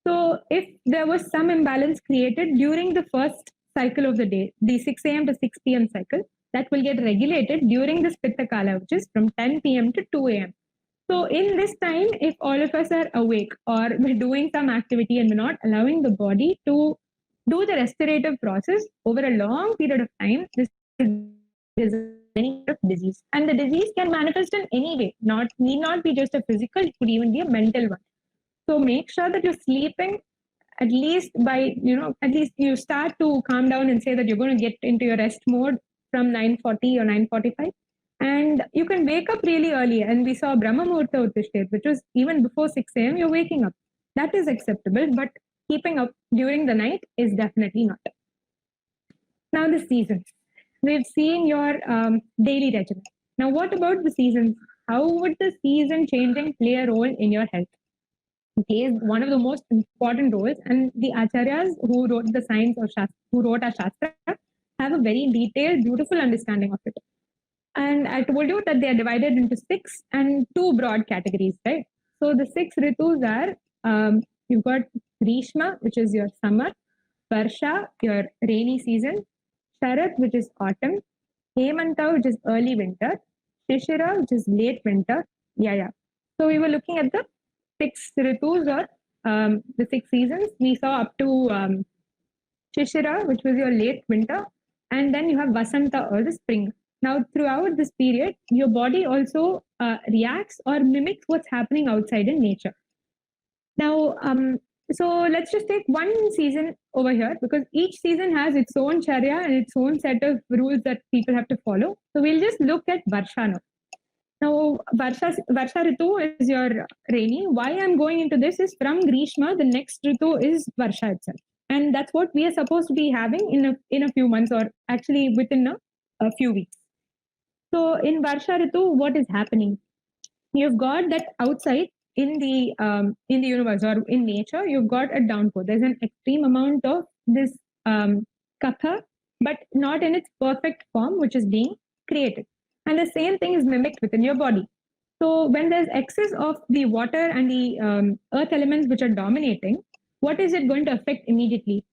So if there was some imbalance created during the first cycle of the day, the 6 a.m. to 6 p.m. cycle, that will get regulated during this Pitta Kala, which is from 10 p.m. to 2 a.m. So in this time, if all of us are awake or we're doing some activity and we're not allowing the body to do the restorative process over a long period of time, this is any of disease. And the disease can manifest in any way, need not be just a physical, it could even be a mental one. So make sure that you're sleeping at least at least you start to calm down and say that you're going to get into your rest mode from 9:40 or 9:45. And you can wake up really early. And we saw Brahma Muhurta Uttishtet, which was even before 6 a.m., you're waking up. That is acceptable, but keeping up during the night is definitely not. Now the seasons. We've seen your daily regimen. Now, what about the seasons? How would the season changing play a role in your health? It is one of the most important roles, and the acharyas who wrote the science or who wrote our shastra have a very detailed, beautiful understanding of it. And I told you that they are divided into 6 and 2 broad categories, right? So the 6 ritus are you've got Grishma, which is your summer, Varsha, your rainy season, Sharat, which is autumn, Hemanta, which is early winter, Shishira, which is late winter. So we were looking at the 6 ritus or the 6 seasons. We saw up to Shishira, which was your late winter, and then you have Vasanta or the spring. Now, throughout this period, your body also reacts or mimics what's happening outside in nature. Now, so let's just take one season over here because each season has its own charya and its own set of rules that people have to follow. So we'll just look at Varsha now. Now, Varsha Ritu is your rainy. Why I'm going into this is from Grishma, the next Ritu is Varsha itself. And that's what we are supposed to be having in a few months or actually within a few weeks. So in Varsha Ritu, what is happening? You've got that outside in the universe or in nature, you've got a downpour. There's an extreme amount of this kapha, but not in its perfect form, which is being created. And the same thing is mimicked within your body. So when there's excess of the water and the earth elements which are dominating, what is it going to affect immediately?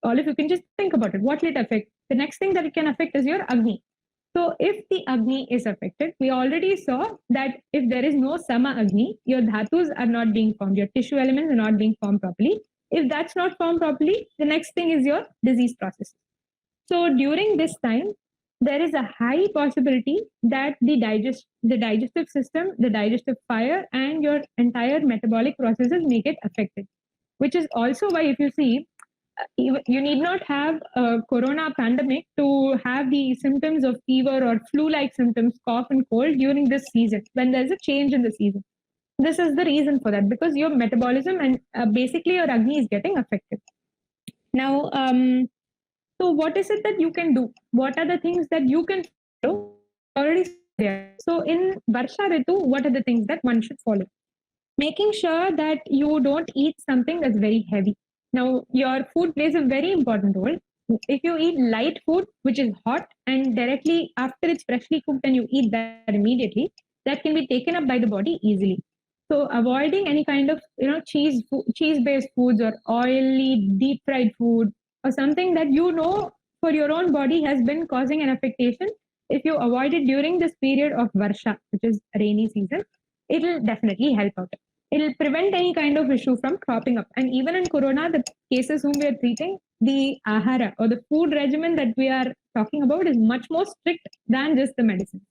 All of you can just think about it. What will it affect? The next thing that it can affect is your Agni. So if the Agni is affected, we already saw that if there is no Sama Agni, your dhatus are not being formed, your tissue elements are not being formed properly. If that's not formed properly, the next thing is your disease process. So during this time, there is a high possibility that the digestive system, the digestive fire, and your entire metabolic processes may get affected. Which is also why, if you see, you need not have a corona pandemic to have the symptoms of fever or flu-like symptoms, cough and cold during this season, when there's a change in the season. This is the reason for that, because your metabolism and basically your Agni is getting affected. Now, so what is it that you can do? What are the things that you can follow? Already there. So in Varsha Ritu, what are the things that one should follow? Making sure that you don't eat something that's very heavy. Now, your food plays a very important role. If you eat light food, which is hot, and directly after it's freshly cooked and you eat that immediately, that can be taken up by the body easily. So avoiding any kind of cheese-based foods or oily deep-fried food or something that for your own body has been causing an affectation. If you avoid it during this period of Varsha, which is rainy season, it will definitely help out. It will prevent any kind of issue from cropping up. And even in Corona, the cases whom we are treating, the ahara or the food regimen that we are talking about is much more strict than just the medicine,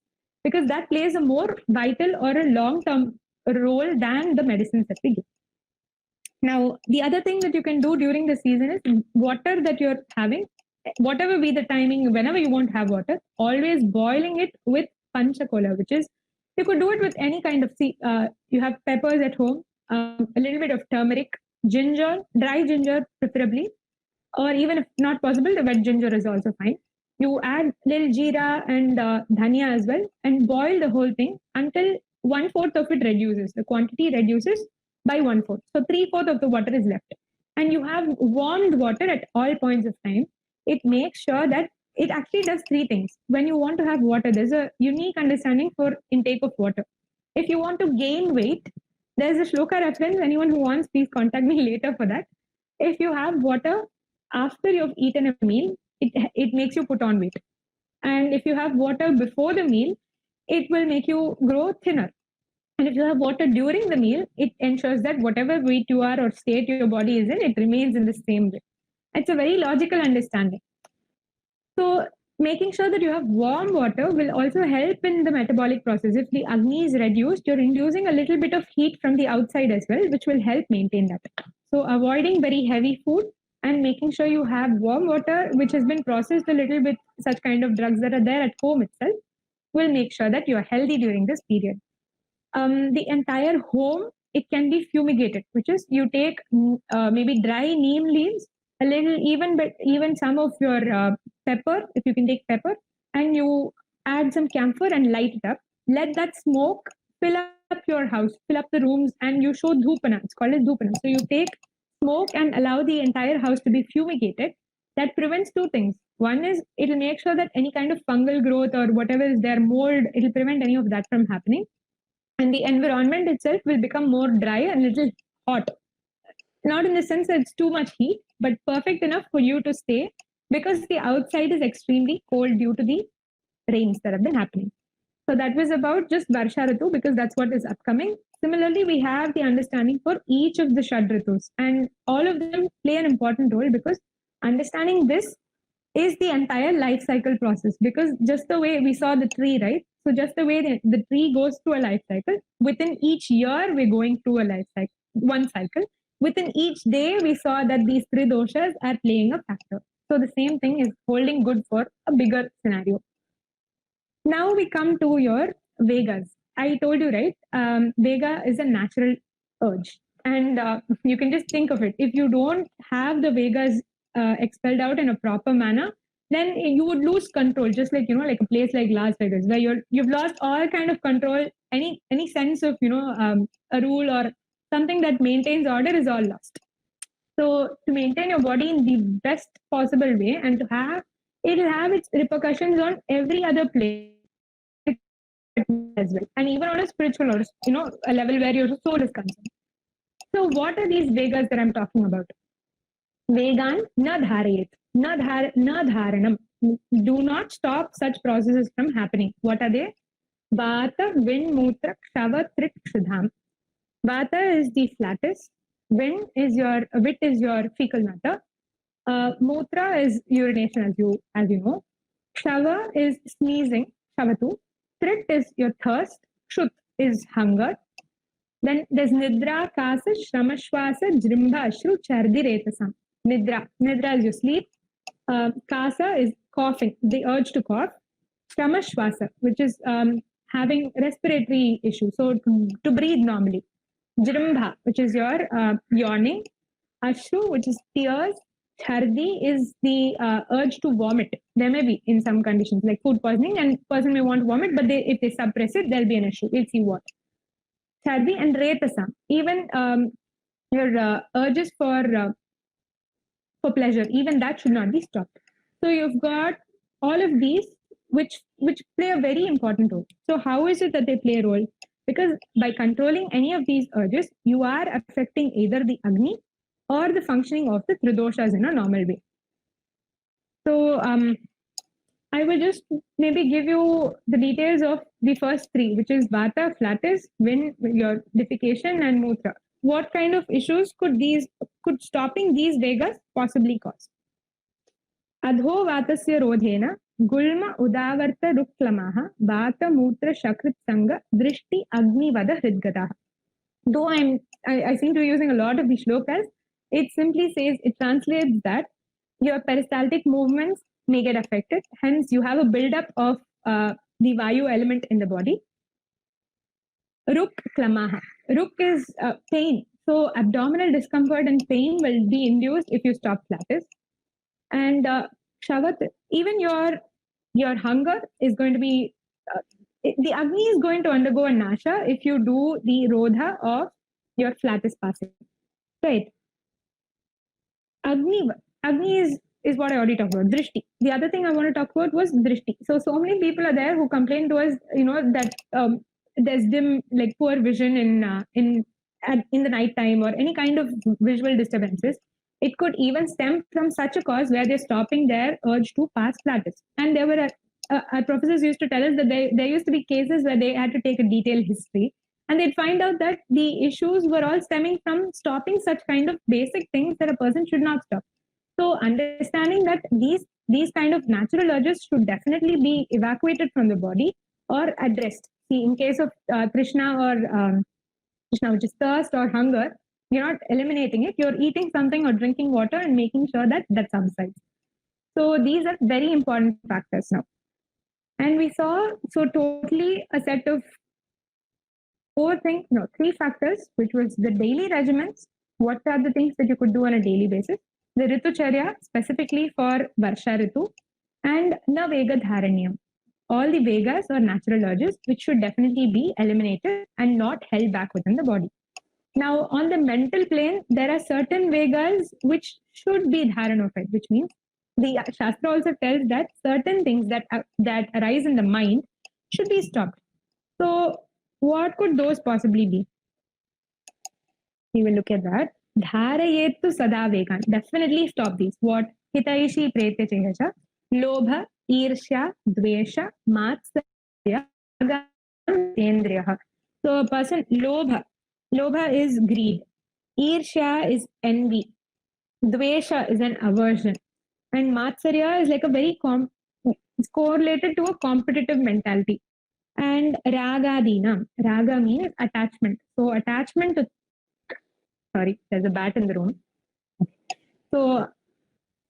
because that plays a more vital or a long-term role than the medicines that we give. Now, the other thing that you can do during the season is water that you're having, whatever be the timing, whenever you want to have water, always boiling it with panchakola, which is, you could do it with any kind of, you have peppers at home, a little bit of turmeric, ginger, dry ginger preferably, or even if not possible, the wet ginger is also fine. You add little jeera and dhania as well, and boil the whole thing until 1/4 of it reduces. The quantity reduces by 1/4. So 3/4 of the water is left. And you have warmed water at all points of time. It makes sure that it actually does three things. When you want to have water, there's a unique understanding for intake of water. If you want to gain weight, there's a shloka reference. Anyone who wants, please contact me later for that. If you have water after you've eaten a meal, it makes you put on weight. And if you have water before the meal, it will make you grow thinner. And if you have water during the meal, it ensures that whatever weight you are or state your body is in, it remains in the same way. It's a very logical understanding. So making sure that you have warm water will also help in the metabolic process. If the Agni is reduced, you're inducing a little bit of heat from the outside as well, which will help maintain that. So avoiding very heavy food and making sure you have warm water, which has been processed a little bit, such kind of drugs that are there at home itself, will make sure that you're healthy during this period. The entire home, it can be fumigated, which is you take maybe dry neem leaves, a little, even some of your pepper, if you can take pepper, and you add some camphor and light it up. Let that smoke fill up your house, fill up the rooms, and you show dhupana. It's called as dhupana. So you take smoke and allow the entire house to be fumigated. That prevents two things. One is it'll make sure that any kind of fungal growth or whatever is there, mold, it'll prevent any of that from happening. And the environment itself will become more dry and a little hot. Not in the sense that it's too much heat, but perfect enough for you to stay, because the outside is extremely cold due to the rains that have been happening. So that was about just Varsha Ritu, because that's what is upcoming. Similarly, we have the understanding for each of the Shad Ritus, and all of them play an important role, because understanding this is the entire life cycle process. Because just the way we saw the tree, right? So just the way the tree goes through a life cycle, within each year we're going through a life cycle, one cycle. Within each day, we saw that these three doshas are playing a factor. So the same thing is holding good for a bigger scenario. Now we come to your Vegas. I told you, right? Vega is a natural urge. And you can just think of it. If you don't have the Vegas expelled out in a proper manner, then you would lose control, just like, like a place like Las Vegas, where you've lost all kind of control, any sense of, a rule or something that maintains order is all lost. So to maintain your body in the best possible way, and to have, it'll have its repercussions on every other place as well, and even on a spiritual or a level where your soul is concerned. So what are these Vegas that I'm talking about? Vegan na dharayet, na dharanam. Do not stop such processes from happening. What are they? Vata, Vin, Mutra, Kshava, Trit, Kshudham. Vata is the flattest. Vit is your fecal matter. Mutra is urination, as you know. Kshava is sneezing, Shavatu. Trit is your thirst. Kshut is hunger. Then there's Nidra, Kasa, Shramashwasa, Jrimbha, Ashru, Chardi, Retasam. Nidra is your sleep. Kasa is coughing, the urge to cough. Shramashwasa, which is having respiratory issues, so to breathe normally. Jrimbha, which is your yawning. Ashru, which is tears. Chardi is the urge to vomit. There may be in some conditions like food poisoning, and person may want to vomit, but if they suppress it, there'll be an issue. We'll see what. Chardi and Retasam, even your urges for pleasure, even that should not be stopped. So you've got all of these which play a very important role. So how is it that they play a role? Because by controlling any of these urges, you are affecting either the Agni or the functioning of the Tridoshas in a normal way. So I will just maybe give you the details of the first three, which is Vata, flatus, wind, your defecation, and Mutra. What kind of issues could stopping these Vegas possibly cause? Adho Vatasya Rodhena, Gulma Udavarta Ruklamaha, Vata Mutra Shakrit Sanga, Drishti Agni Vada Hridgataha. Though I seem to be using a lot of these shlokas, it simply says, it translates that your peristaltic movements may get affected. Hence, you have a buildup of the Vayu element in the body. Ruk klamaha. Ruk is pain. So, abdominal discomfort and pain will be induced if you stop flatus. And Shavat, even your hunger is going to be, the Agni is going to undergo a Nasha if you do the Rodha of your flatus passing. Right. Agni is what I already talked about. Drishti. The other thing I want to talk about was Drishti. So many people are there who complain to us, that there's dim, like poor vision in the night time or any kind of visual disturbances. It could even stem from such a cause where they're stopping their urge to pass flatus. And there were our professors used to tell us that there used to be cases where they had to take a detailed history, and they'd find out that the issues were all stemming from stopping such kind of basic things that a person should not stop. So understanding that these kind of natural urges should definitely be evacuated from the body or addressed. See, in case of Trishna or Krishna, which is thirst or hunger, you're not eliminating it. You're eating something or drinking water and making sure that subsides. So these are very important factors now. And we saw totally a set of three factors, which was the daily regimens. What are the things that you could do on a daily basis? The Ritucharya, specifically for Varsha Ritu, and Na Vega Dharanyam. All the Vegas or natural urges, which should definitely be eliminated and not held back within the body. Now, on the mental plane, there are certain Vegas which should be dharanophile, which means the Shastra also tells that certain things that arise in the mind should be stopped. So, what could those possibly be? We will look at that. Dharayetu sada vegan. Definitely stop these. What? Hitaishi prete chehasha. Lobha, Irshya, Dvesha, Matsarya, Tendriyaha. So a person, Lobha is greed. Irshya is envy. Dvesha is an aversion. And Matsarya is like a very it's correlated to a competitive mentality. And Ragadinam. Raga means attachment. So attachment to, sorry, there's a bat in the room. So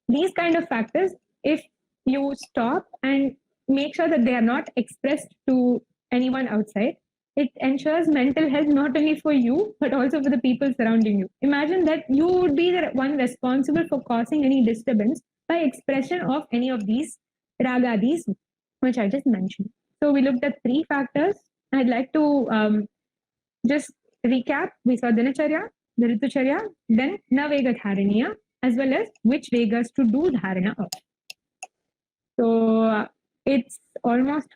these kind of factors, if you stop and make sure that they are not expressed to anyone outside, it ensures mental health not only for you, but also for the people surrounding you. Imagine that you would be the one responsible for causing any disturbance by expression of any of these ragadis, which I just mentioned. So we looked at three factors. I'd like to just recap. We saw Dinacharya, the Ritucharya, then Navega Dharaniya, as well as which Vegas to do Dharana of. So it's almost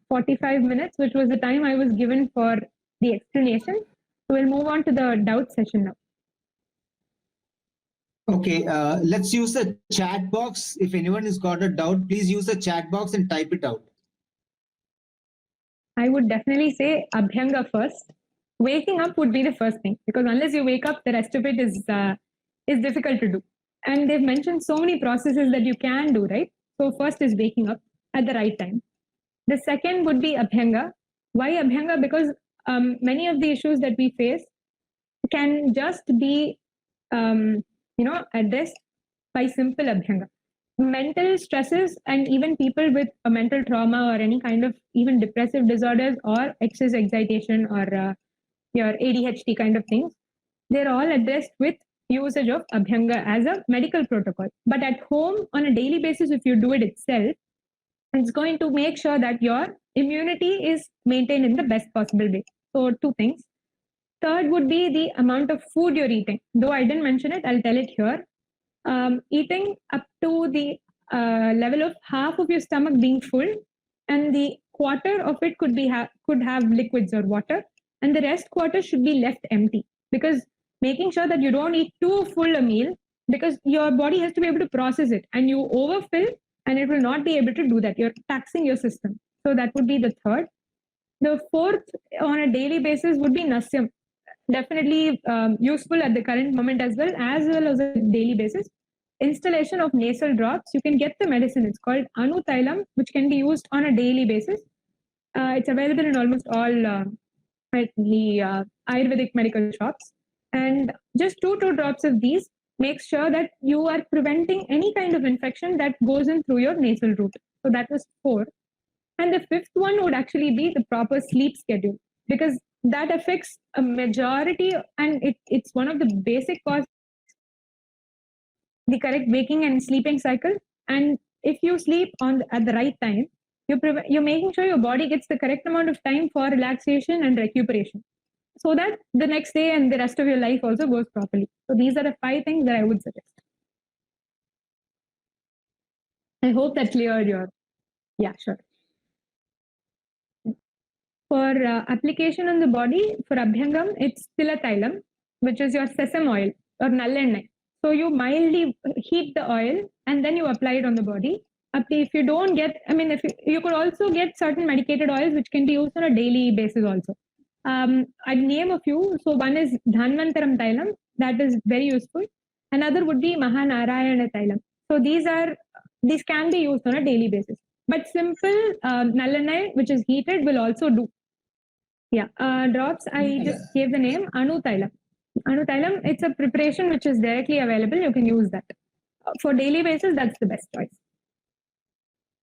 45 minutes, which was the time I was given for the explanation. So we'll move on to the doubt session now. Okay, let's use the chat box. If anyone has got a doubt, please use the chat box and type it out. I would definitely say Abhyanga first. Waking up would be the first thing, because unless you wake up, the rest of it is difficult to do. And they've mentioned so many processes that you can do, right? So first is waking up at the right time. The second would be Abhyanga. Why Abhyanga? Because many of the issues that we face can just be addressed by simple Abhyanga. Mental stresses and even people with a mental trauma or any kind of even depressive disorders or excess excitation or your ADHD kind of things, they're all addressed with usage of Abhyanga as a medical protocol. But at home, on a daily basis, if you do it itself, it's going to make sure that your immunity is maintained in the best possible way. So two things. Third would be the amount of food you're eating. Though I didn't mention it, I'll tell it here. Eating up to the level of half of your stomach being full and the quarter of it could have liquids or water, and the rest quarter should be left empty, because making sure that you don't eat too full a meal, because your body has to be able to process it, and you overfill and it will not be able to do that. You're taxing your system. So that would be the third. The fourth on a daily basis would be nasyam. Definitely useful at the current moment as well as a daily basis. Installation of nasal drops. You can get the medicine. It's called Anu Thailam, which can be used on a daily basis. It's available in almost all the Ayurvedic medical shops. And just two drops of these makes sure that you are preventing any kind of infection that goes in through your nasal route. So that was 4. And the fifth one would actually be the proper sleep schedule, because that affects a majority, and it's one of the basic causes, the correct waking and sleeping cycle. And if you sleep at the right time, you're making sure your body gets the correct amount of time for relaxation and recuperation, so that the next day and the rest of your life also goes properly. So these are the 5 things that I would suggest. I hope that cleared your... Yeah, sure. For application on the body, for Abhyangam, it's Tilatailam, which is your sesame oil or nallenai. So you mildly heat the oil and then you apply it on the body. If you don't get, if you could also get certain medicated oils which can be used on a daily basis also. I'd name a few. So one is Dhanvantaram Thailam, that is very useful. Another would be Mahanarayana Thailam. So these can be used on a daily basis. But simple nallenai, which is heated, will also do. Yeah, drops, I just gave the name Anu Thailam. Anu Thailam, it's a preparation which is directly available. You can use that. For daily basis, that's the best choice.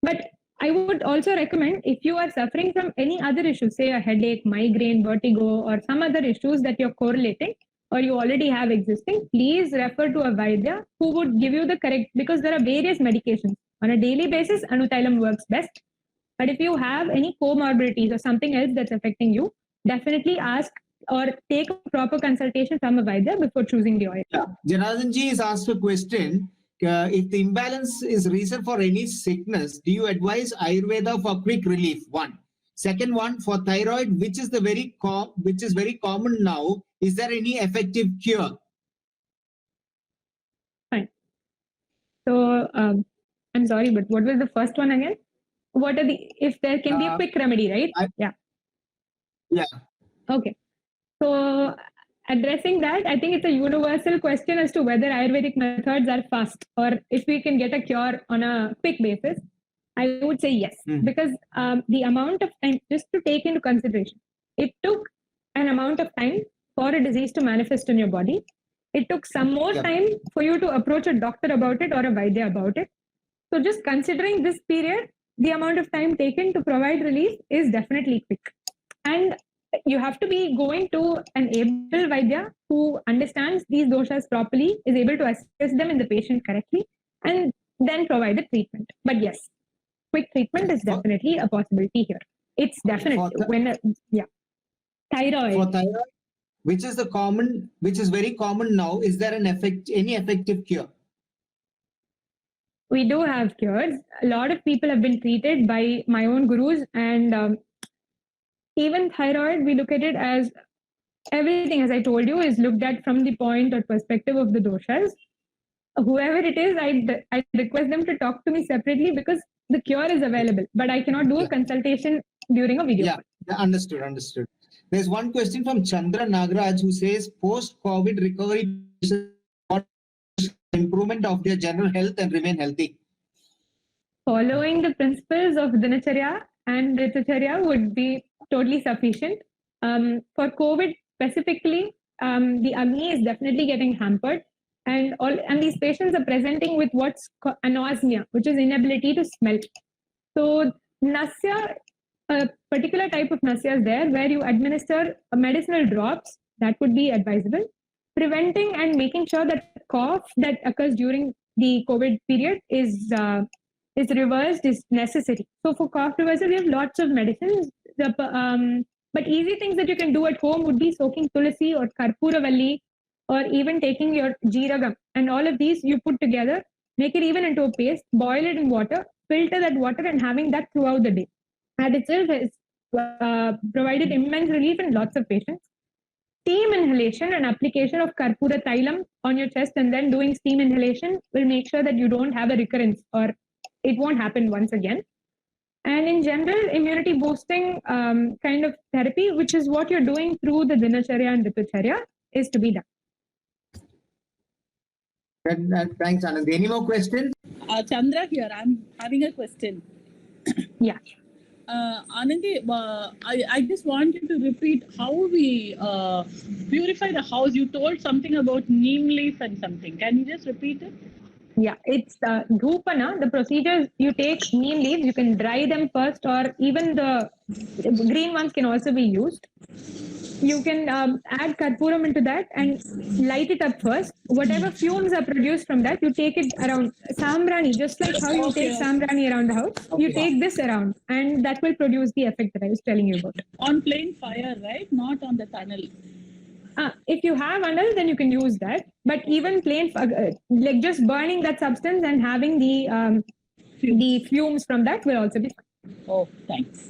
But I would also recommend, if you are suffering from any other issues, say a headache, migraine, vertigo, or some other issues that you're correlating or you already have existing, please refer to a Vaidya who would give you the correct, because there are various medications. On a daily basis, Anu Thailam works best. But if you have any comorbidities or something else that's affecting you, definitely ask or take a proper consultation from a Vaidya before choosing the oil. Yeah. Janardhan ji has asked a question. If the imbalance is reason for any sickness, do you advise Ayurveda for quick relief? 1. Second one, for thyroid, which is very common now, is there any effective cure? Fine. So I'm sorry, but what was the first one again? What are if there can be a quick remedy, right? Yeah. Okay. So addressing that, I think it's a universal question as to whether Ayurvedic methods are fast or if we can get a cure on a quick basis. I would say yes, because the amount of time, just to take into consideration, it took an amount of time for a disease to manifest in your body. It took some more time for you to approach a doctor about it or a Vaidya about it. So just considering this period, the amount of time taken to provide relief is definitely quick. And you have to be going to an able Vaidya who understands these doshas properly, is able to assess them in the patient correctly, and then provide the treatment. But yes, quick treatment is definitely a possibility here. It's definitely thyroid. For thyroid, which is very common now, is there any effective cure? We do have cures. A lot of people have been treated by my own gurus, and even thyroid, we look at it as everything, as I told you, is looked at from the point or perspective of the doshas. Whoever it is, I request them to talk to me separately, because the cure is available, but I cannot do a consultation during a video. Yeah, understood. There's one question from Chandra Nagaraj who says, post-COVID recovery, improvement of their general health and remain healthy. Following the principles of Dinacharya and Ritacharya would be totally sufficient. For COVID specifically, the Agni is definitely getting hampered, and these patients are presenting with what's called anosmia, which is inability to smell. So nasya, a particular type of nasya is there where you administer medicinal drops, that would be advisable. Preventing and making sure that cough that occurs during the COVID period is reversed is necessary. So for cough reversal, we have lots of medicines. But easy things that you can do at home would be soaking tulasi or karpuravalli, or even taking your jeeragam, and all of these you put together, make it even into a paste, boil it in water, filter that water, and having that throughout the day. that itself has provided immense relief in lots of patients. Steam inhalation and application of Karpura Thailam on your chest and then doing steam inhalation will make sure that you don't have a recurrence or it won't happen once again. And in general, immunity boosting kind of therapy, which is what you're doing through the Dinacharya and Ritucharya, is to be done. Thanks, Anand. Any more questions? Chandra here. I'm having a question. Yeah. Anandi, I just want you to repeat how we purify the house. You told something about neem leaf and something. Can you just repeat it? Yeah, it's dhupana. The procedures, you take neem leaves, you can dry them first, or even the green ones can also be used. You can add karpuram into that and light it up first. Whatever fumes are produced from that, you take it around sambrani, just like how you take sambrani around the house. You take this around, and that will produce the effect that I was telling you about. On plain fire, right? Not on the tunnel. If you have anil, then you can use that. But even plain, like just burning that substance and having the fumes from that will also be fine. Oh, thanks.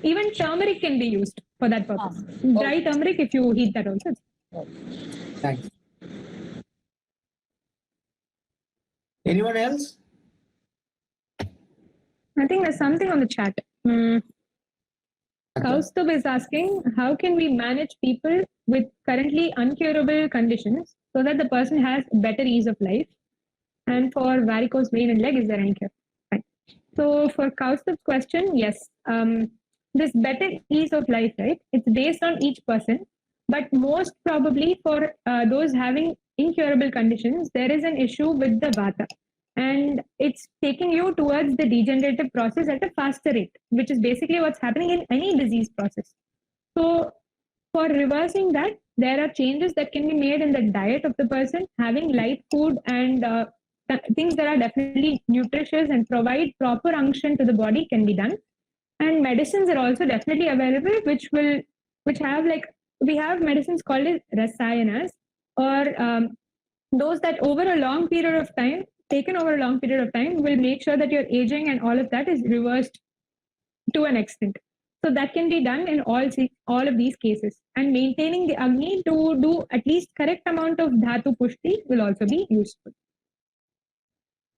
Even turmeric can be used for that purpose. Dry turmeric, if you heat that also. Thanks. Anyone else? I think there's something on the chat. Kaustubh is asking, how can we manage people with currently uncurable conditions so that the person has better ease of life? And for varicose vein and leg, is there any cure? Right. So for Kaustubh's question, yes. This better ease of life, right? It's based on each person, but most probably for those having incurable conditions, there is an issue with the vata. And it's taking you towards the degenerative process at a faster rate, which is basically what's happening in any disease process. So for reversing that, there are changes that can be made in the diet of the person. Having light food and things that are definitely nutritious and provide proper unction to the body can be done. And medicines are also definitely available, which have like, we have medicines called as rasayanas, or those that over a long period of time, taken over a long period of time, will make sure that your aging and all of that is reversed to an extent. So that can be done in all of these cases. And maintaining the Agni to do at least correct amount of Dhatu Pushti will also be useful.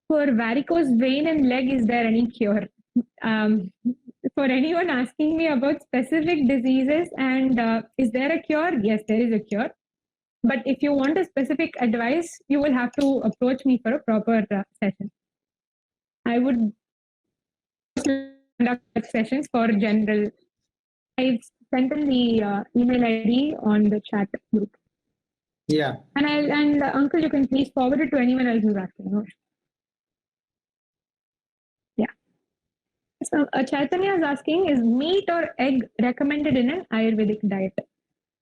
For varicose vein and leg, is there any cure? For anyone asking me about specific diseases and is there a cure? Yes, there is a cure. But if you want a specific advice, you will have to approach me for a proper session. I would conduct sessions for general. I've sent in the email ID on the chat group. Yeah. And Uncle, you can please forward it to anyone else who's asking. No? Yeah. So Chaitanya is asking, is meat or egg recommended in an Ayurvedic diet?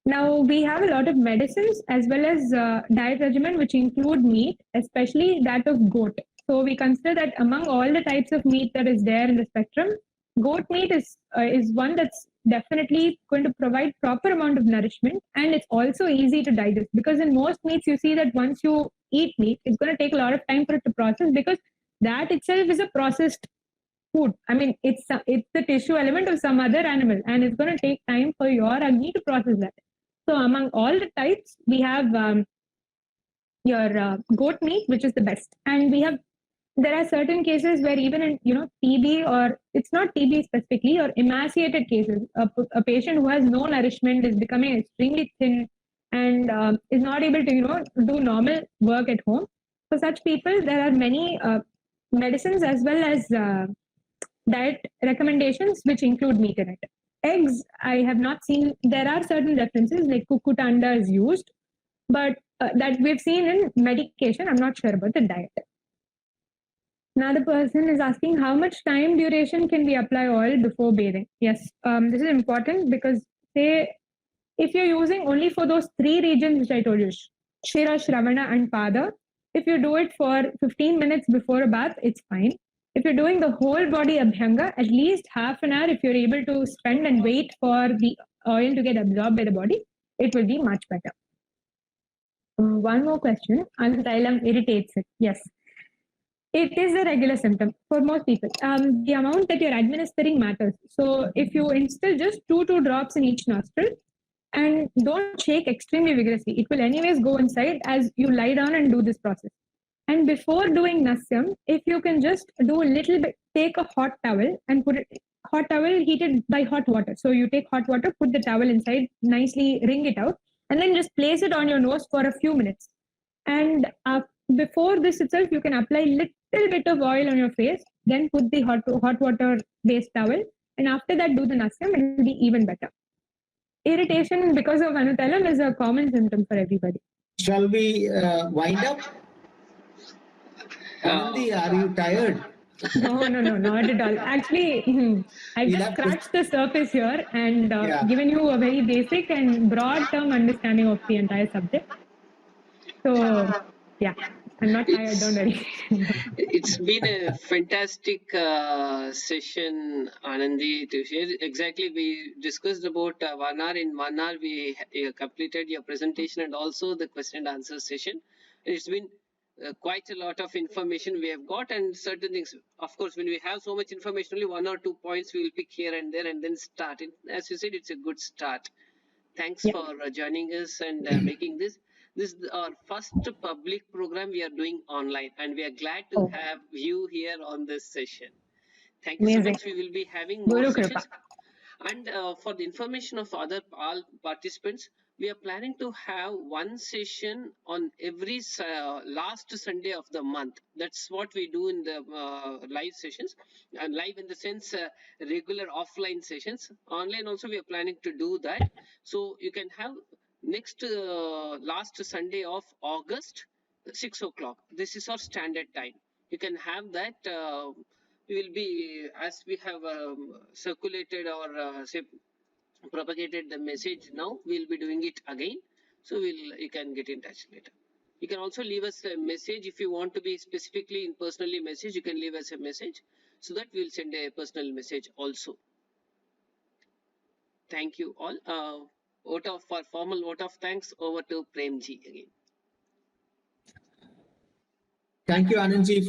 Now, we have a lot of medicines as well as diet regimen which include meat, especially that of goat. So we consider that among all the types of meat that is there in the spectrum, goat meat is one that's definitely going to provide proper amount of nourishment, and it's also easy to digest, because in most meats you see that once you eat meat, it's going to take a lot of time for it to process, because that itself is a processed food. I mean, it's the tissue element of some other animal, and it's going to take time for your Agni to process that. So among all the types, we have your goat meat, which is the best. And there are certain cases where even in, TB, or it's not TB specifically, or emaciated cases, a patient who has no nourishment is becoming extremely thin and is not able to, do normal work at home. For such people, there are many medicines as well as diet recommendations which include meat in it. Eggs, I have not seen. There are certain references like kukutanda is used, but that we've seen in medication. I'm not sure about the diet. Now the person is asking, how much time duration can we apply oil before bathing? Yes, this is important, because say if you're using only for those 3 regions which I told you, Shira, Shravana and Pada, if you do it for 15 minutes before a bath, it's fine. If you're doing the whole body abhyanga, at least half an hour, if you're able to spend and wait for the oil to get absorbed by the body, it will be much better. One more question. Anthailam irritates it. Yes. It is a regular symptom for most people. The amount that you're administering matters. So if you instill just 2 drops in each nostril, and don't shake extremely vigorously, it will anyways go inside as you lie down and do this process. And before doing nasyam, if you can just do a little bit, take a hot towel and put it, hot towel heated by hot water. So you take hot water, put the towel inside, nicely wring it out, and then just place it on your nose for a few minutes. And before this itself, you can apply little bit of oil on your face, then put the hot water based towel, and after that do the nasyam, it will be even better. Irritation because of anuthalam is a common symptom for everybody. Shall we wind up? Anandi, are you tired? No, not at all. Actually, I We'll just have to- scratched the surface here and Yeah. given you a very basic and broad term understanding of the entire subject. So, yeah, I'm not tired, don't worry. It's been a fantastic session, Anandi, to share. Exactly, we discussed about 1 hour. In 1 hour, we completed your presentation and also the question and answer session. It's been quite a lot of information we have got, and certain things. Of course, when we have so much information, only 1 or 2 points we will pick here and there and then start it. As you said, it's a good start. Thanks Yeah. for joining us and making this. This is our first public program we are doing online, and we are glad to Oh. have you here on this session. Thank you so Amazing. much. We will be having more Guru sessions. Kripa. And for the information of all participants, we are planning to have one session on every last Sunday of the month. That's what we do in the live sessions. And live in the sense regular offline sessions. Online also we are planning to do that. So you can have next last Sunday of August, 6 o'clock. This is our standard time. You can have that. We will be, as we have circulated or say propagated the message now, we'll be doing it again. So you can get in touch later. You can also leave us a message if you want to be specifically in personally message. You can leave us a message so that we'll send a personal message also. Thank you all. For formal vote of thanks, over to Premji again. Thank you, Anandi,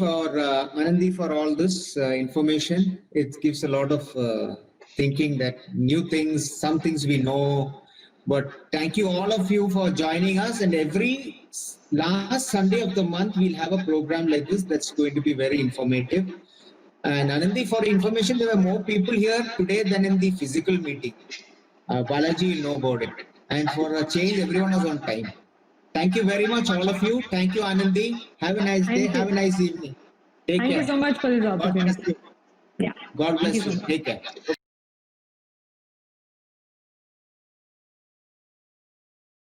for all this information. It gives a lot of thinking that new things, some things we know. But thank you all of you for joining us. And every last Sunday of the month, we'll have a program like this that's going to be very informative. And Anandi, for information, there were more people here today than in the physical meeting. Balaji will know about it. And for a change, everyone was on time. Thank you very much, all of you. Thank you, Anandi. Have a nice day. Thank you. Have a nice evening. Take Thank care. you so much for this God bless opportunity. you. Yeah. God Thank you bless so you. much. Take care.